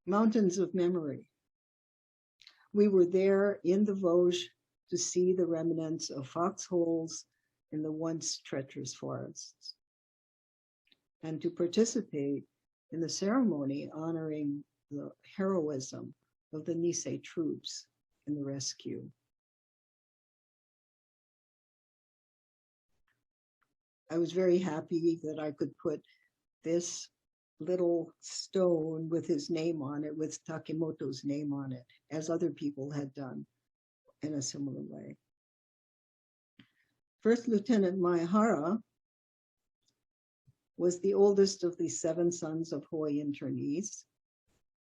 Mountains of Memory. We were there in the Vosges to see the remnants of foxholes in the once treacherous forests, and to participate in the ceremony honoring the heroism of the Nisei troops in the rescue. I was very happy that I could put this little stone with his name on it, with Takemoto's name on it, as other people had done in a similar way. First Lieutenant Maehara was the oldest of the 7 sons of Hawaii Internees,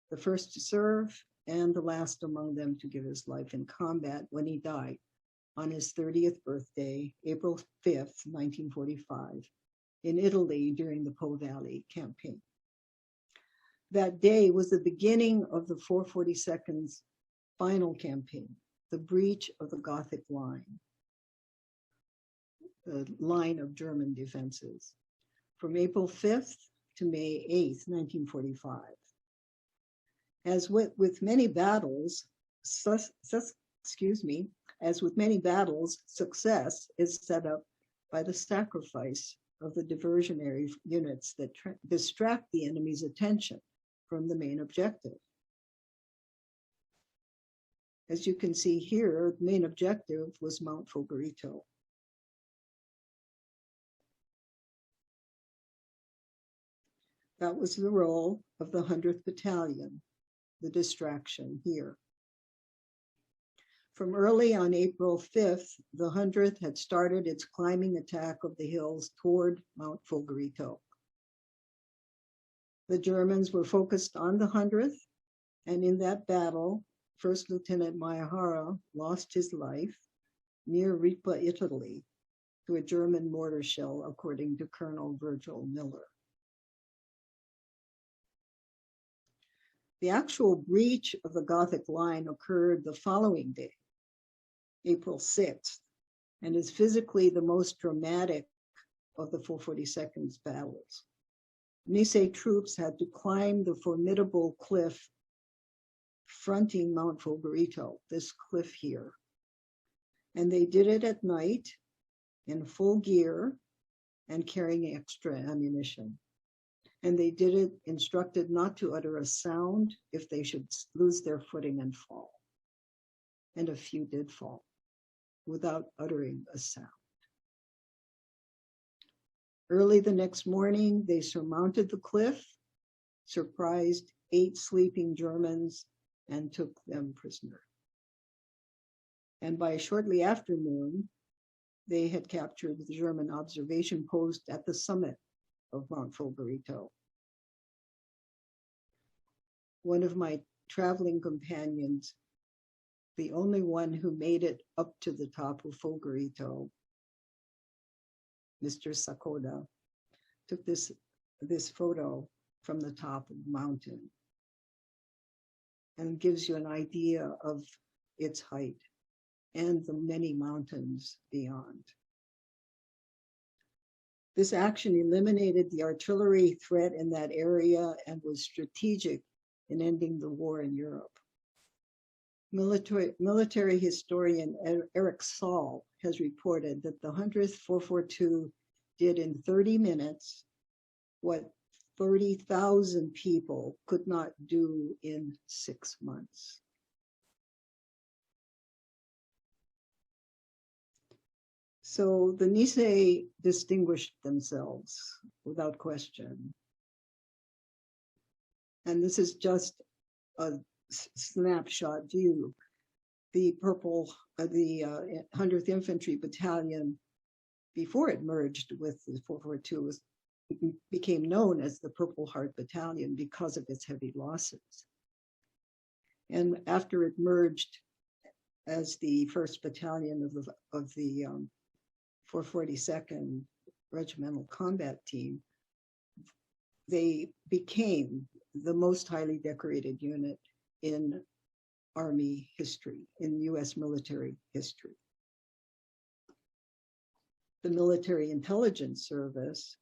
the first to serve and the last among them to give his life in combat when he died on his 30th birthday, April 5th, 1945, in Italy during the Po Valley campaign. That day was the beginning of the 442nd's final campaign, the breach of the Gothic line, the line of German defenses, from April 5th to May 8th, 1945. As with many battles, success is set up by the sacrifice of the diversionary units that distract the enemy's attention from the main objective. As you can see here, the main objective was Mount Fogarito. That was the role of the 100th Battalion, the distraction here. From early on April 5th, the 100th had started its climbing attack of the hills toward Mount Fogarito. The Germans were focused on the 100th, and in that battle, First Lieutenant Maehara lost his life near Ripa, Italy, to a German mortar shell, according to Colonel Virgil Miller. The actual breach of the Gothic line occurred the following day, April 6th, and is physically the most dramatic of the 442nd's battles. Nisei troops had to climb the formidable cliff fronting Mount Fogarito, this cliff here. And they did it at night in full gear and carrying extra ammunition. And they did it instructed not to utter a sound if they should lose their footing and fall. And a few did fall without uttering a sound. Early the next morning, they surmounted the cliff, surprised 8 sleeping Germans, and took them prisoner. And by shortly after noon, they had captured the German observation post at the summit of Mount Fogarito. One of my traveling companions, the only one who made it up to the top of Fogarito, Mr. Sakoda, took this photo from the top of the mountain and gives you an idea of its height and the many mountains beyond. This action eliminated the artillery threat in that area and was strategic in ending the war in Europe. Military historian Eric Saul has reported that the 100th 442 did in 30 minutes what 30,000 people could not do in 6 months. So the Nisei distinguished themselves without question. And this is just a snapshot view. The 100th Infantry Battalion, before it merged with the 442, became known as the Purple Heart Battalion because of its heavy losses. And after it merged as the 1st Battalion of the 442nd Regimental Combat Team, they became the most highly decorated unit in Army history, in US military history. The Military Intelligence Service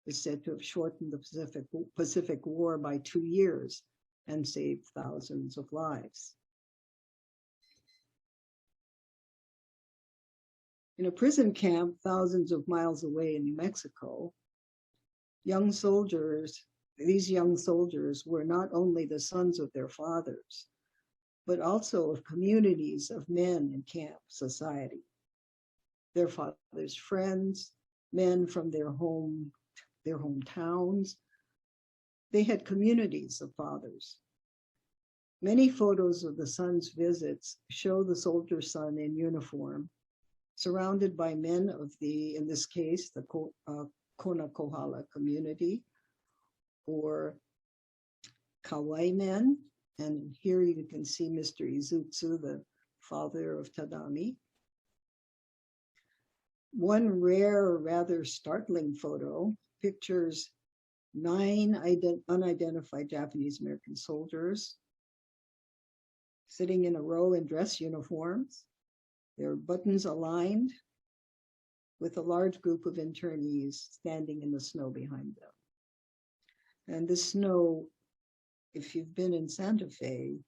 is said to have shortened the Pacific War by 2 years and saved thousands of lives. In a prison camp thousands of miles away in New Mexico, these young soldiers were not only the sons of their fathers, but also of communities of men in camp society. Their fathers' friends, men from their hometowns. They had communities of fathers. Many photos of the sons' visits show the soldier son in uniform, surrounded by men of the, in this case, the Kona Kohala community, or Kauai men. And here you can see Mr. Izutsu, the father of Tadami. One rare, rather startling photo pictures 9 unidentified Japanese American soldiers sitting in a row in dress uniforms, their buttons aligned, with a large group of internees standing in the snow behind them. And the snow, if you've been in Santa Fe,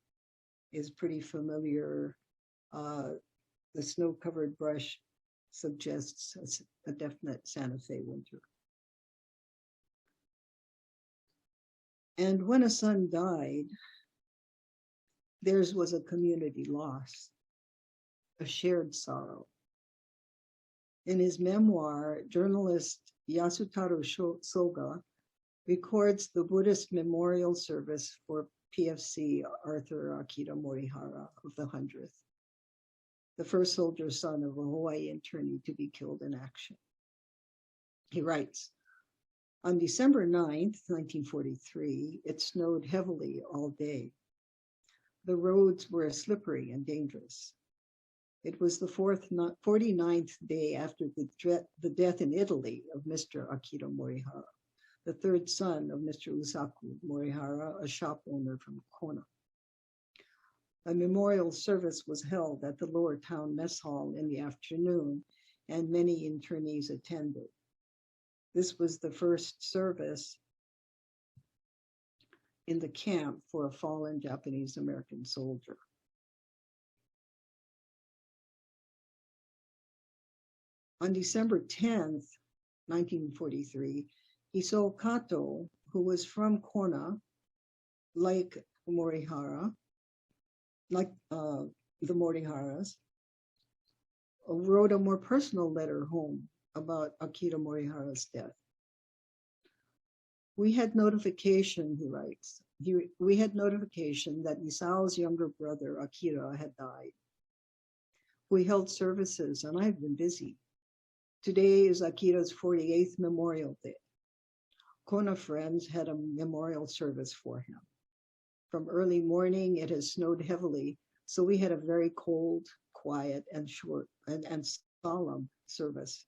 is pretty familiar. The snow-covered brush suggests a definite Santa Fe winter. And when a son died, theirs was a community loss, a shared sorrow. In his memoir, journalist Yasutaro Soga records the Buddhist memorial service for PFC Arthur Akita Morihara of the 100th, the first soldier son of a Hawaii internee to be killed in action. He writes, on December 9th, 1943, it snowed heavily all day. The roads were slippery and dangerous. It was the 49th day after the death in Italy of Mr. Akita Morihara, the third son of Mr. Usaku Morihara, a shop owner from Kona. A memorial service was held at the Lower Town Mess Hall in the afternoon, and many internees attended. This was the first service in the camp for a fallen Japanese American soldier. On December 10th, 1943, Iso Kato, who was from Kona, like Morihara, like the Moriharas, wrote a more personal letter home about Akita Morihara's death. We had notification, he writes, we had notification that Isao's younger brother, Akira, had died. We held services, and I've been busy. Today is Akira's 48th Memorial Day. Kona Friends had a memorial service for him. From early morning, it has snowed heavily, so we had a very cold, quiet, and short and solemn service.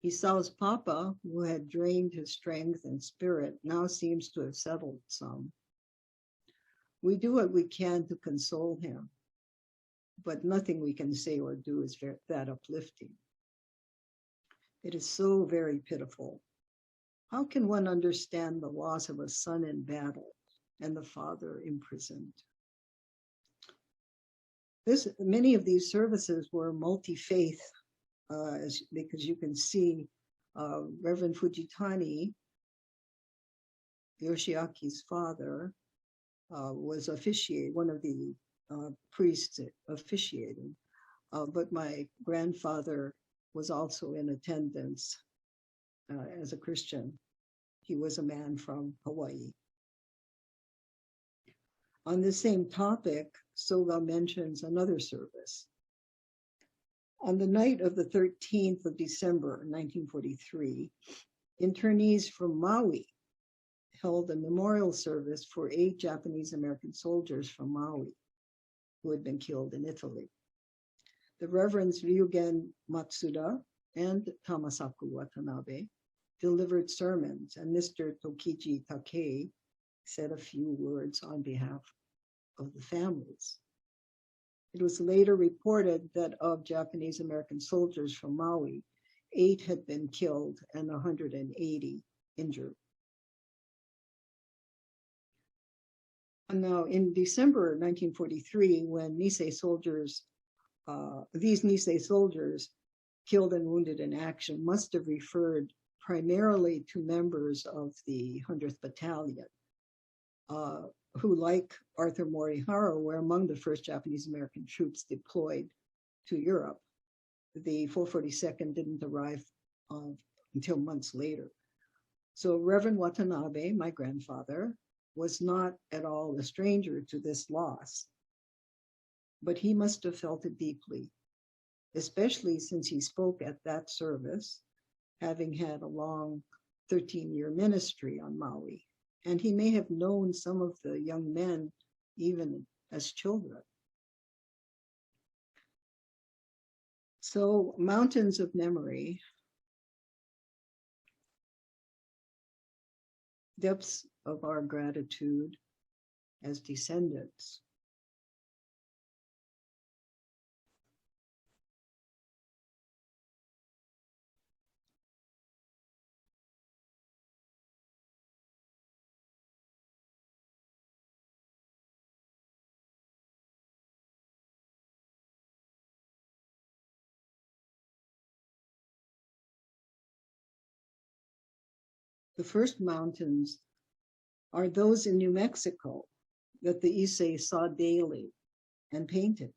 Isao's papa, who had drained his strength and spirit, now seems to have settled some. We do what we can to console him, but nothing we can say or do is that uplifting. It is so very pitiful. How can one understand the loss of a son in battle and the father imprisoned? Many of these services were multi-faith, because you can see Reverend Fujitani, Yoshiaki's father, was one of the priests officiating, but my grandfather was also in attendance as a Christian. He was a man from Hawaii. On the same topic, Soga mentions another service. On the night of the 13th of December, 1943, internees from Maui held a memorial service for 8 Japanese American soldiers from Maui who had been killed in Italy. The Reverends Ryugen Matsuda and Tamasaku Watanabe delivered sermons, and Mr. Tokiji Takei said a few words on behalf of the families. It was later reported that of Japanese American soldiers from Maui, 8 had been killed and 180 injured. And now in December 1943, when these Nisei soldiers killed and wounded in action must have referred primarily to members of the 100th Battalion, who, like Arthur Morihara, were among the first Japanese American troops deployed to Europe. The 442nd didn't arrive until months later. So Reverend Watanabe, my grandfather, was not at all a stranger to this loss, but he must have felt it deeply, especially since he spoke at that service, having had a long 13-year ministry on Maui. And he may have known some of the young men even as children. So, mountains of memory, depths of our gratitude as descendants. The first mountains are those in New Mexico that the Issei saw daily and painted.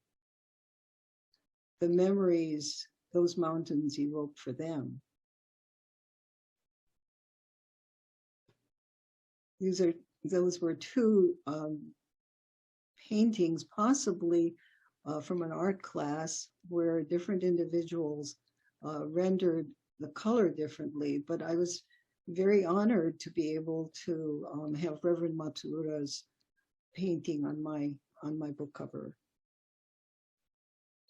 The memories those mountains evoked for them. Those were 2 paintings, possibly from an art class where different individuals rendered the color differently, but I was very honored to be able to have Reverend Matsuura's painting on my book cover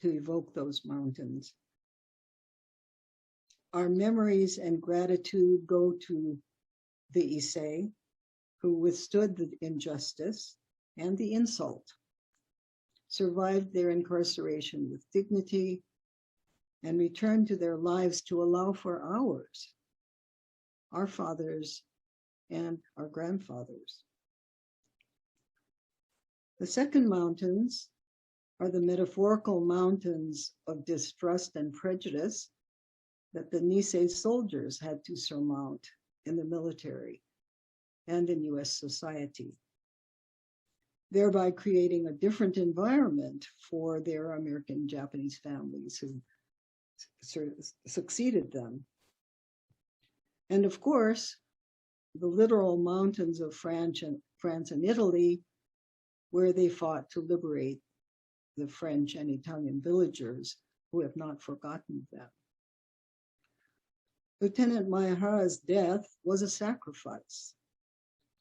to evoke those mountains. Our memories and gratitude go to the Issei, who withstood the injustice and the insult, survived their incarceration with dignity, and returned to their lives to allow for ours, our fathers and our grandfathers. The second mountains are the metaphorical mountains of distrust and prejudice that the Nisei soldiers had to surmount in the military and in US society, thereby creating a different environment for their American Japanese families who succeeded them. And of course, the literal mountains of France and Italy, where they fought to liberate the French and Italian villagers who have not forgotten them. Lieutenant Maehara's death was a sacrifice,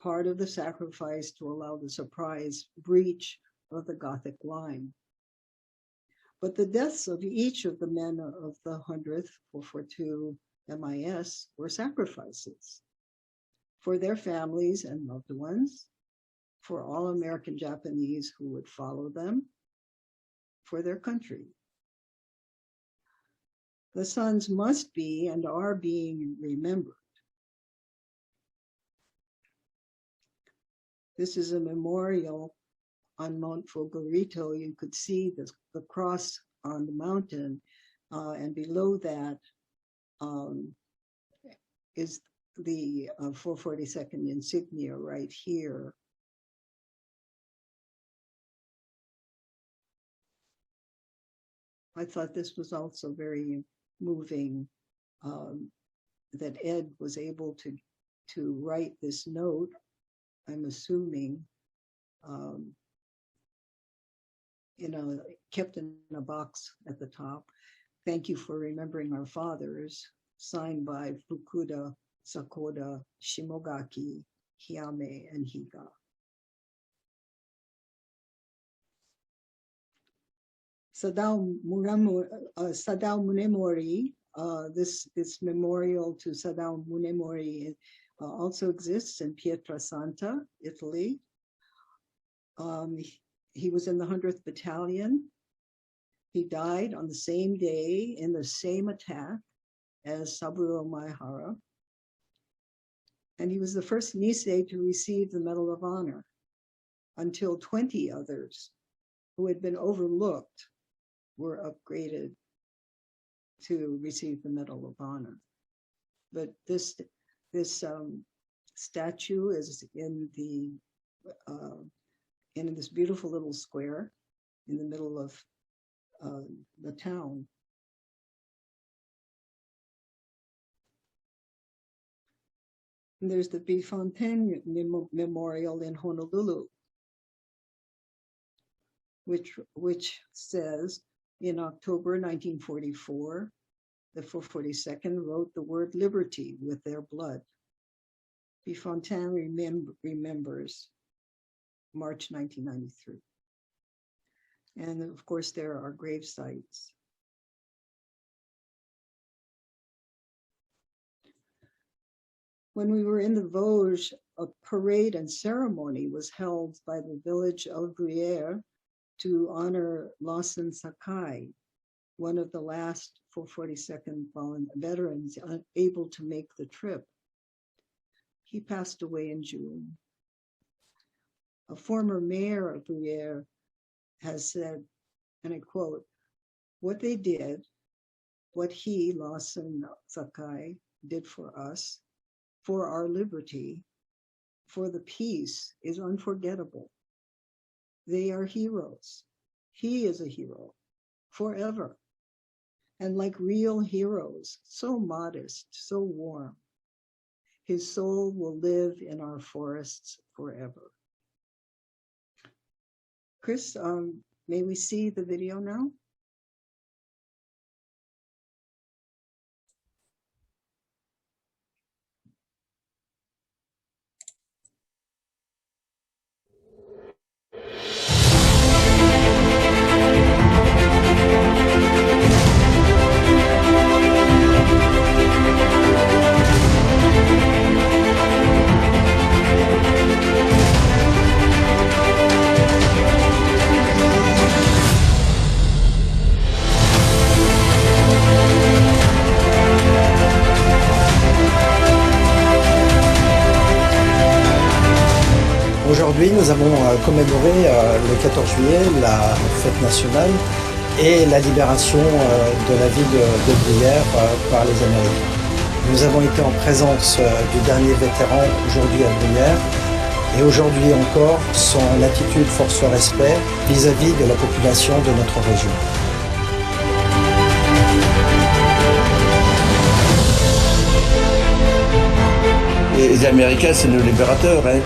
part of the sacrifice to allow the surprise breach of the Gothic line. But the deaths of each of the men of the 100th 442 MIS were sacrifices for their families and loved ones, for all American Japanese who would follow them, for their country. The sons must be and are being remembered. This is a memorial on Mount Fogarito. You could see the cross on the mountain, and below that is the 442nd insignia right here. I thought this was also very moving, that Ed was able to write this note, I'm assuming, kept in a box at the top. Thank you for remembering our fathers, signed by Fukuda, Sakoda, Shimogaki, Hiyame, and Higa. Sadao Munemori, this memorial to Sadao Munemori also exists in Pietrasanta, Italy. He was in the 100th Battalion. He died on the same day in the same attack as Saburo Maehara. And he was the first Nisei to receive the Medal of Honor, until 20 others who had been overlooked were upgraded to receive the Medal of Honor. But this statue is in this beautiful little square in the middle of the town. And there's the Fontaine Memorial in Honolulu, which says, in October 1944, the 442nd wrote the word liberty with their blood. Fontaine remembers March 1993. And of course, there are grave sites. When we were in the Vosges, a parade and ceremony was held by the village of Gruyere to honor Lawson Sakai, one of the last 442nd veterans unable to make the trip. He passed away in June. A former mayor of Gruyere has said, and I quote, "What they did, what he, Lawson Sakai, did for us, for our liberty, for the peace, is unforgettable. They are heroes. He is a hero forever. And like real heroes, so modest, so warm. His soul will live in our forests forever." Chris, may we see the video now? Aujourd'hui, nous avons commémoré le 14 juillet la fête nationale et la libération de la ville de Gruyère par les Américains. Nous avons été en présence du dernier vétéran aujourd'hui à Gruyère et aujourd'hui encore, son attitude force le respect vis-à-vis de la population de notre région. Les Américains, c'est nos libérateurs, hein.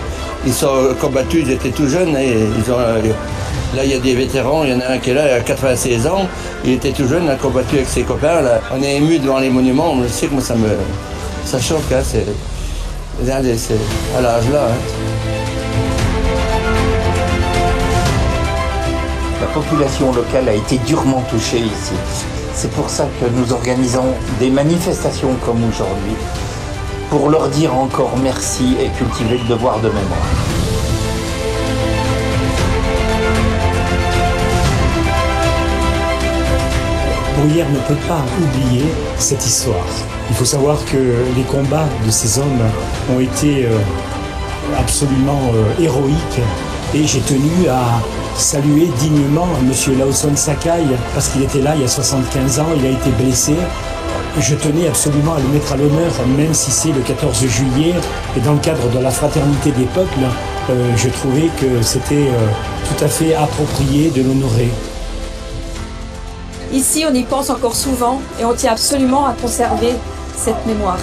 Ils sont combattus, ils étaient tout jeunes. Hein, là, il y a des vétérans, il y en a un qui est là, il a 96 ans. Il était tout jeune, il a combattu avec ses copains. Là. On est ému devant les monuments, on le sait que moi ça choque, hein, c'est à l'âge là. Hein. La population locale a été durement touchée ici. C'est pour ça que nous organisons des manifestations comme aujourd'hui, pour leur dire encore merci et cultiver le devoir de mémoire. Bruyère ne peut pas oublier cette histoire. Il faut savoir que les combats de ces hommes ont été absolument héroïques et j'ai tenu à saluer dignement M. Lawson Sakai parce qu'il était là il y a 75 ans, il a été blessé. Je tenais absolument à le mettre à l'honneur, même si c'est le 14 juillet et dans le cadre de la fraternité des peuples, je trouvais que c'était tout à fait approprié de l'honorer. Ici, on y pense encore souvent et on tient absolument à conserver cette mémoire.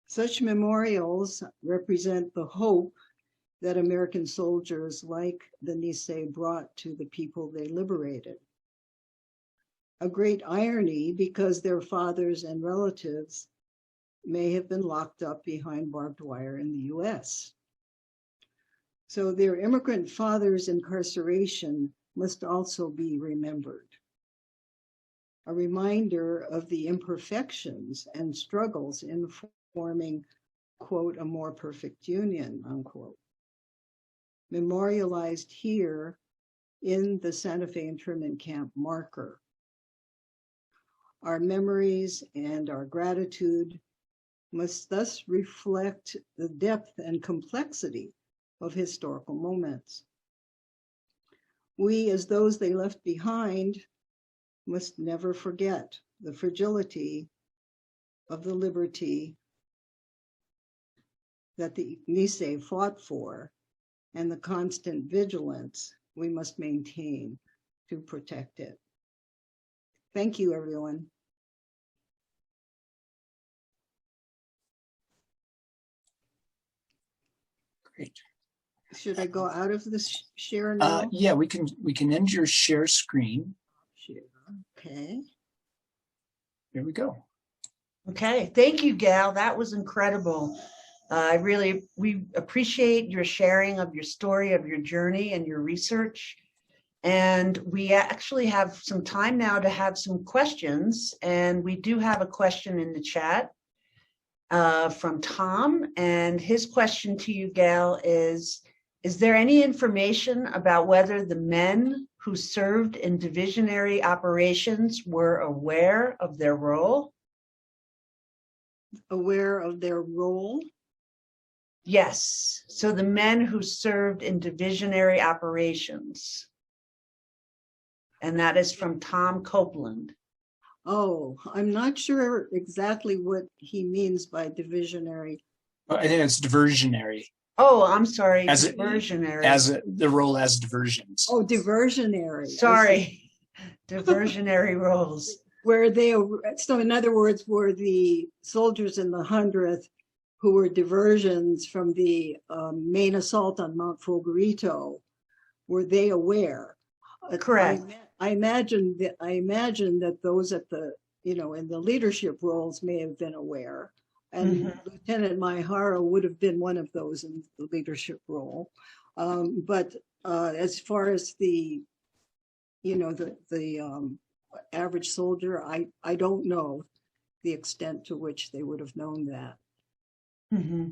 Such memorials represent the hope that American soldiers like the Nisei brought to the people they liberated. A great irony because their fathers and relatives may have been locked up behind barbed wire in the US. So their immigrant fathers' incarceration must also be remembered. A reminder of the imperfections and struggles in forming, quote, a more perfect union, unquote. Memorialized here in the Santa Fe Internment Camp marker. Our memories and our gratitude must thus reflect the depth and complexity of historical moments. We, as those they left behind, must never forget the fragility of the liberty that the Nisei fought for and the constant vigilance we must maintain to protect it. Thank you, everyone. Great. Should I go out of this share now? Yeah, we can end your share screen. Share. Okay. Here we go. Okay, thank you, Gail. That was incredible. We appreciate your sharing of your story, of your journey and your research. And we actually have some time now to have some questions. And we do have a question in the chat from Tom. And his question to you, Gail, is there any information about whether the men who served in divisionary operations were aware of their role? Aware of their role? Yes. So the men who served in divisionary operations. And that is from Tom Copeland. Oh, I'm not sure exactly what he means by divisionary. I think it's diversionary. Oh, I'm sorry. As diversionary. The role as diversions. Oh, diversionary. Sorry. Diversionary roles. Where so in other words, were the soldiers in the 100th who were diversions from the main assault on Mount Fogarito, were they aware? Correct. I imagine that those at the, in the leadership roles may have been aware. And Lieutenant Maihara would have been one of those in the leadership role. But as far as the average soldier, I don't know the extent to which they would have known that. Mm-hmm.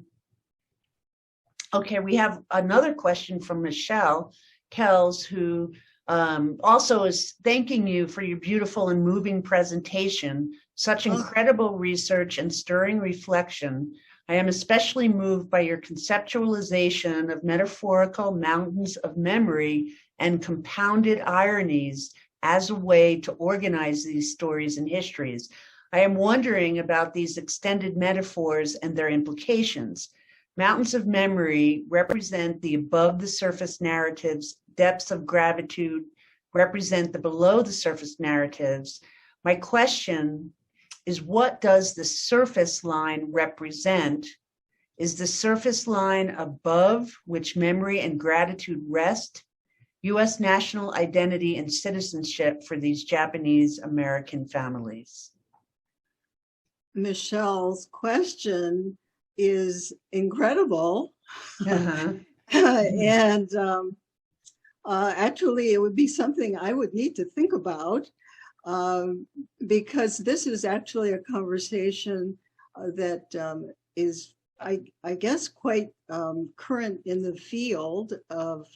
Okay, we have another question from Michelle Kells, who also is thanking you for your beautiful and moving presentation. Such incredible research and stirring reflection. I am especially moved by your conceptualization of metaphorical mountains of memory and compounded ironies as a way to organize these stories and histories. I am wondering about these extended metaphors and their implications. Mountains of memory represent the above the surface narratives. Depths of gratitude represent the below the surface narratives. My question is, what does the surface line represent? Is the surface line above which memory and gratitude rest U.S. national identity and citizenship for these Japanese American families? Michelle's question is incredible. Uh-huh. And actually, it would be something I would need to think about, because this is actually a conversation that is, I guess, quite current in the field of,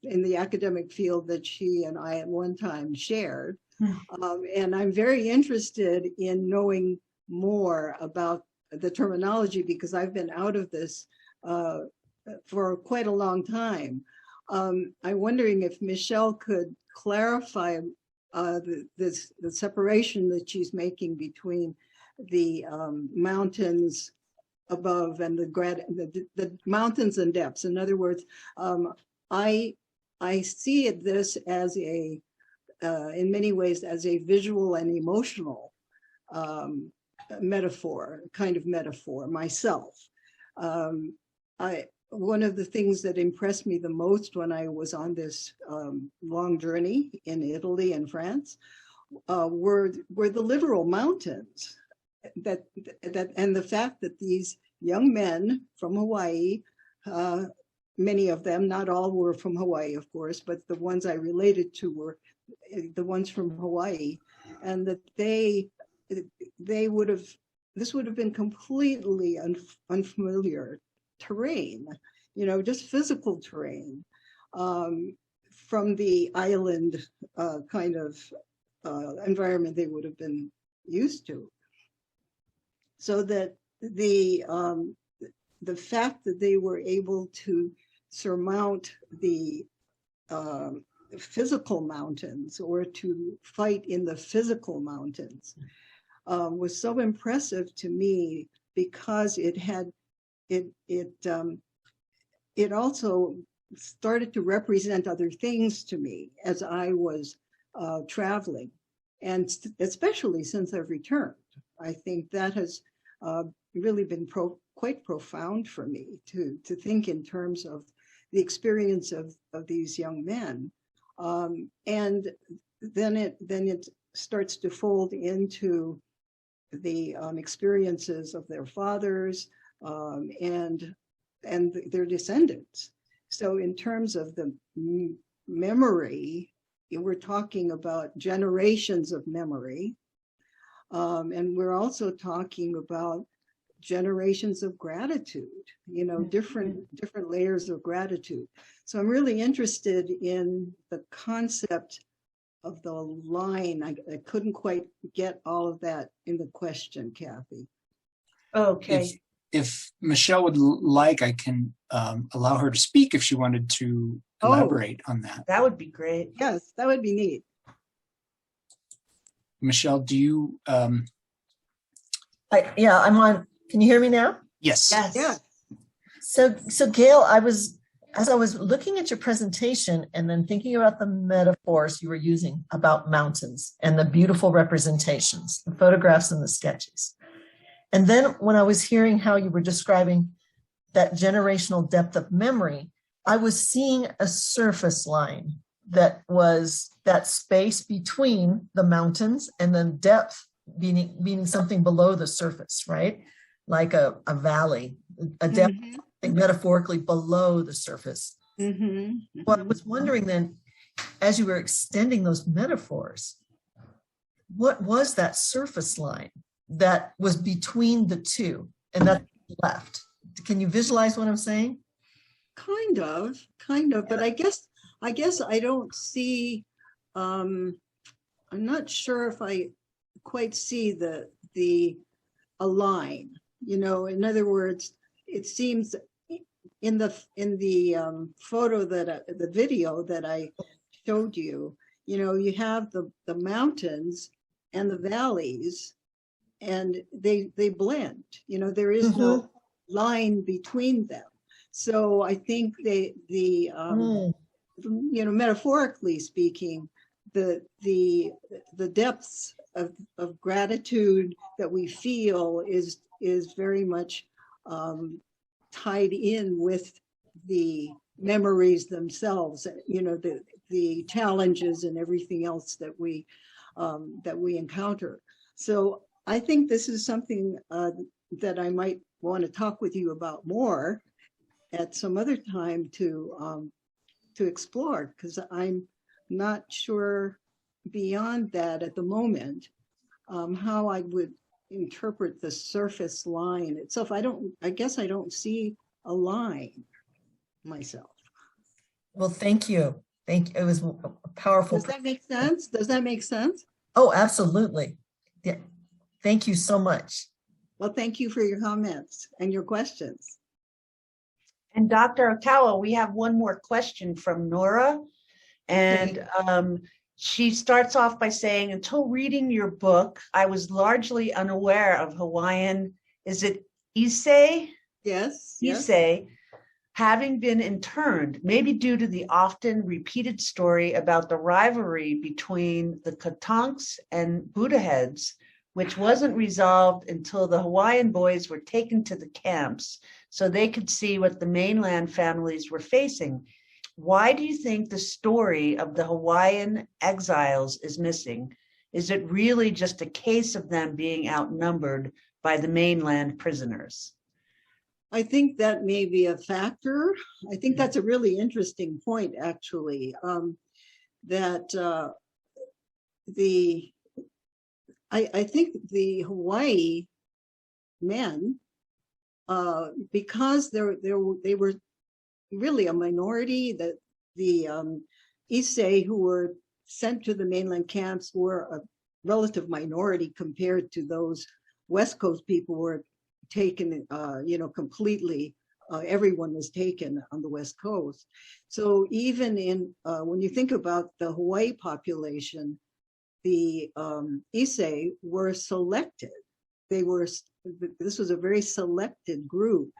in the academic field that she and I at one time shared. And I'm very interested in knowing more about the terminology, because I've been out of this for quite a long time. I'm wondering if Michelle could clarify the separation that she's making between the mountains above and the mountains and depths. In other words, I see this as a, in many ways, as a visual and emotional metaphor, kind of metaphor myself. One of the things that impressed me the most when I was on this long journey in Italy and France were the literal mountains. And the fact that these young men from Hawaii, many of them, not all were from Hawaii, of course, but the ones I related to were the ones from Hawaii, and that they would have, this would have been completely unfamiliar terrain, you know, just physical terrain, from the island kind of environment they would have been used to. So that the fact that they were able to surmount the physical mountains, or to fight in the physical mountains, was so impressive to me, because it also started to represent other things to me as I was traveling, and especially since I've returned. I think that has really been quite profound for me to think in terms of the experience of these young men. And then it starts to fold into the experiences of their fathers and their descendants. So in terms of the memory, we're talking about generations of memory. And we're also talking about generations of gratitude, you know, different layers of gratitude. So I'm really interested in the concept of the line. I couldn't quite get all of that in the question, Kathy. Okay. If Michelle would like, I can allow her to speak if she wanted to elaborate on that. That would be great. Yes, that would be neat. Michelle, do you? Yeah, I'm on. Can you hear me now? Yes. Yes. Yeah. So Gail, as I was looking at your presentation and then thinking about the metaphors you were using about mountains and the beautiful representations, the photographs and the sketches. And then when I was hearing how you were describing that generational depth of memory, I was seeing a surface line that was that space between the mountains, and then depth meaning something below the surface, right? Like a valley, a depth metaphorically below the surface. Well, I was wondering then, as you were extending those metaphors, what was that surface line that was between the two and that left? Can you visualize what I'm saying? Kind of, but I guess I don't see, I'm not sure if I quite see a line, you know. In other words, it seems in the photo the video that I showed you, you know, you have the mountains and the valleys, and they blend, you know. There is line between them. So I think metaphorically speaking, the depths of gratitude that we feel is very much tied in with the memories themselves, the challenges and everything else that we encounter. So I think this is something that I might want to talk with you about more at some other time to explore, because I'm not sure beyond that at the moment how I would interpret the surface line itself. I guess I don't see a line myself. Well, thank you. It was a powerful. Does that make sense? Does that make sense? Oh, absolutely. Yeah. Thank you so much. Well, thank you for your comments and your questions. And Dr. Okawa, we have one more question from Nora. And she starts off by saying, until reading your book, I was largely unaware of Hawaiian, is it Issei? Yes. Issei, having been interned, maybe due to the often repeated story about the rivalry between the Katonks and Buddha heads, which wasn't resolved until the Hawaiian boys were taken to the camps so they could see what the mainland families were facing. Why do you think the story of the Hawaiian exiles is missing? Is it really just a case of them being outnumbered by the mainland prisoners? I think that may be a factor. I think that's a really interesting point, actually, I think the Hawaii men, because they were really a minority, that the Issei who were sent to the mainland camps were a relative minority compared to those West Coast people who were taken, completely. Everyone was taken on the West Coast. So even when you think about the Hawaii population, the Issei were selected. This was a very selected group,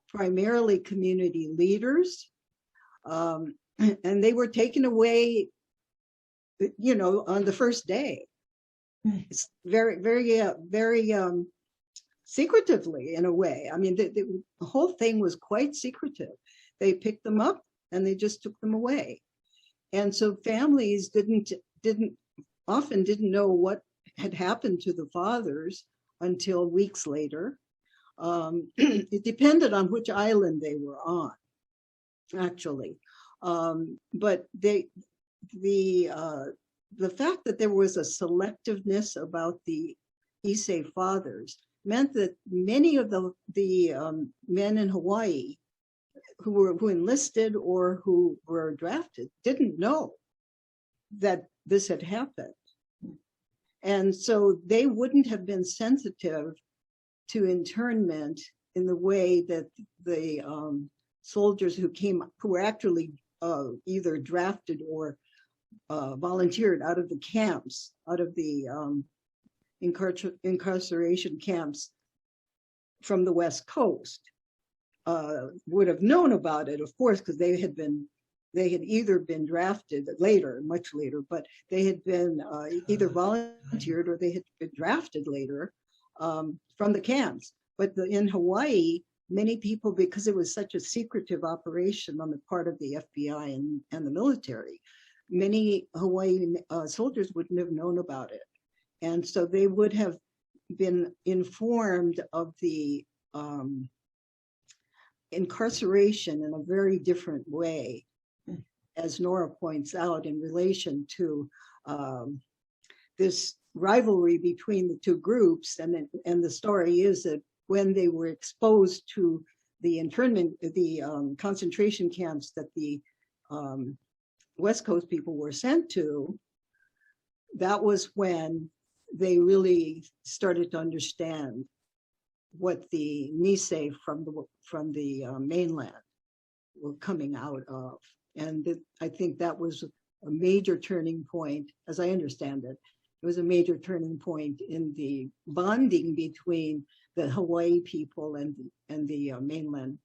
primarily community leaders, and they were taken away, on the first day. It's very, very, very secretively, in a way. I mean, the whole thing was quite secretive. They picked them up and they just took them away, and so families often didn't know what had happened to the fathers until weeks later. It depended on which island they were on, actually. But the fact that there was a selectiveness about the Issei fathers meant that many of the men in Hawaii who enlisted or who were drafted didn't know that this had happened. And so they wouldn't have been sensitive to internment in the way that the soldiers who were actually either drafted or volunteered out of the camps, out of the incarceration camps from the West Coast, would have known about it, of course, because they had either been drafted later, much later, but they had been either volunteered or they had been drafted later from the camps. But in Hawaii, many people, because it was such a secretive operation on the part of the FBI and the military, many Hawaiian soldiers wouldn't have known about it. And so they would have been informed of the incarceration in a very different way, as Nora points out, in relation to this rivalry between the two groups. And the story is that when they were exposed to the internment, the concentration camps that the West Coast people were sent to, that was when they really started to understand what the Nisei from the mainland were coming out of. And I think that was a major turning point, as I understand it, was a major turning point in the bonding between the Hawaii people and the mainland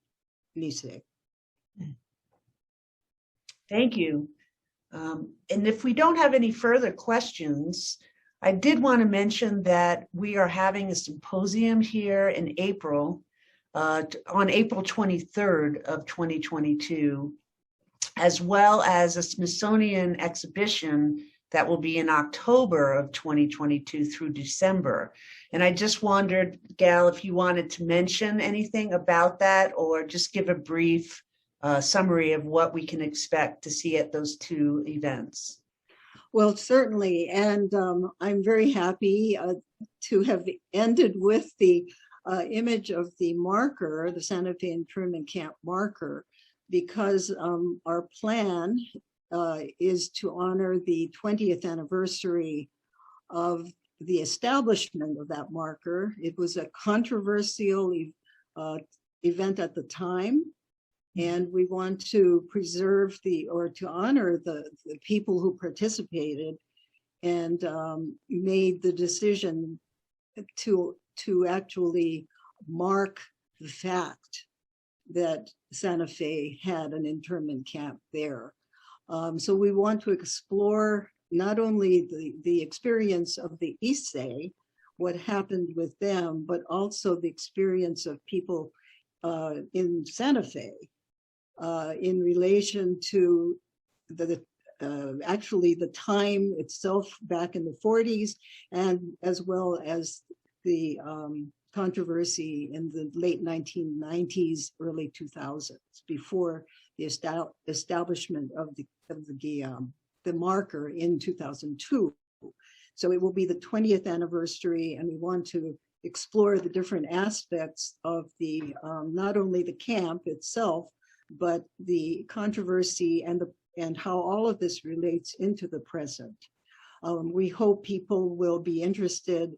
Nisei. Thank you. And if we don't have any further questions, I did want to mention that we are having a symposium here in April, on April 23rd of 2022, as well as a Smithsonian exhibition that will be in October of 2022 through December. And I just wondered, Gail, if you wanted to mention anything about that or just give a brief summary of what we can expect to see at those two events. Well, certainly. And I'm very happy to have ended with the image of the marker, the Santa Fe Internment Camp marker, because our plan is to honor the 20th anniversary of the establishment of that marker. It was a controversial event at the time, and we want to preserve to honor the people who participated and made the decision to actually mark the fact that Santa Fe had an internment camp there. So we want to explore not only the experience of the Issei, what happened with them, but also the experience of people in Santa Fe in relation to actually the time itself back in the 40s, and as well as the controversy in the late 1990s, early 2000s, before the establishment of the marker in 2002. So it will be the 20th anniversary, and we want to explore the different aspects of the not only the camp itself, but the controversy and how all of this relates into the present. We hope people will be interested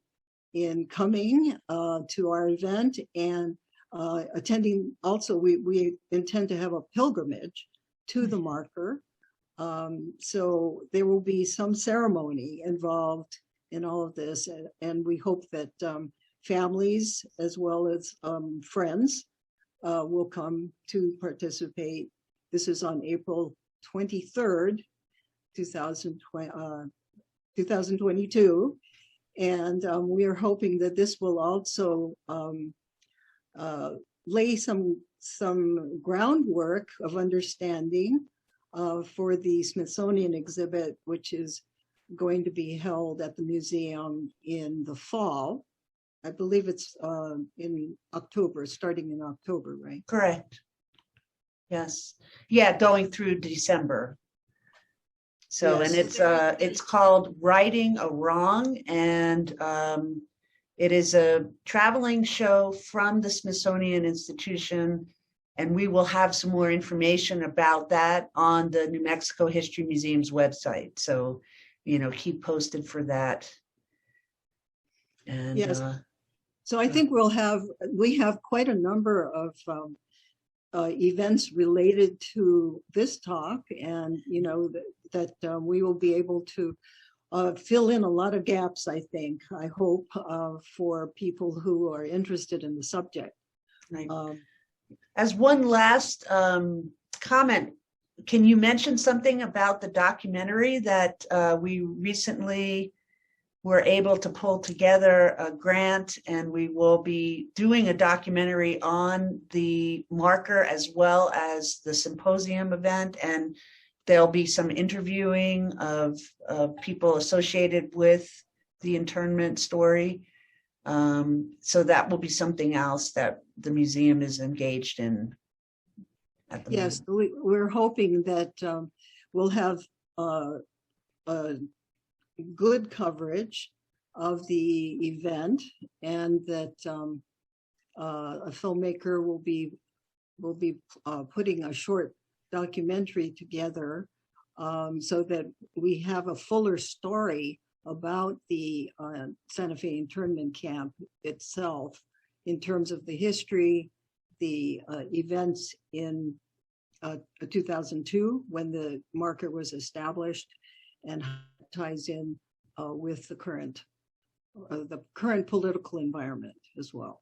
in coming to our event and attending. Also, we intend to have a pilgrimage to the marker. So there will be some ceremony involved in all of this. And we hope that families as well as friends will come to participate. This is on April 23rd, 2022. And we are hoping that this will also lay some groundwork of understanding for the Smithsonian exhibit, which is going to be held at the museum in the fall. I believe it's in October, starting in October, right? Correct. Yes. Yeah, going through December. So, Yes. And it's called Righting a Wrong, and it is a traveling show from the Smithsonian Institution, and we will have some more information about that on the New Mexico History Museum's website. So, keep posted for that. And yes. So I think we have quite a number of events related to this talk, and that we will be able to fill in a lot of gaps, I hope, for people who are interested in the subject. Right. As one last comment, can you mention something about the documentary that we recently were able to pull together a grant, and we will be doing a documentary on the marker as well as the symposium event, and there'll be some interviewing of people associated with the internment story. So that will be something else that the museum is engaged in at the Yes, moment. we're hoping that we'll have good coverage of the event, and that a filmmaker will be putting a short documentary together so that we have a fuller story about the Santa Fe Internment Camp itself in terms of the history, the events in 2002 when the marker was established, and ties in with the current political environment as well.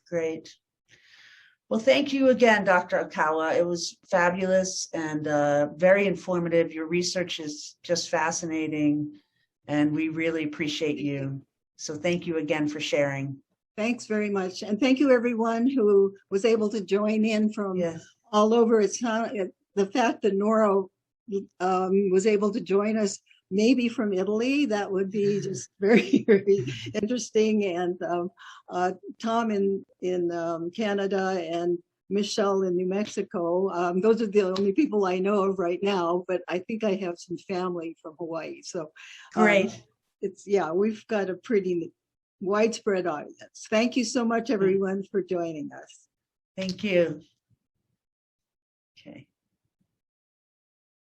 Great. Well, thank you again, Dr. Okawa. It was fabulous and very informative. Your research is just fascinating, and we really appreciate you. So thank you again for sharing. Thanks very much. And thank you, everyone who was able to join in from all over. It's not, the fact that Nora was able to join us, maybe from Italy, that would be just very, very interesting. And Tom in Canada and Michelle in New Mexico. Those are the only people I know of right now, but I think I have some family from Hawaii. So great. We've got a pretty widespread audience. Thank you so much, everyone, for joining us. Thank you. Okay.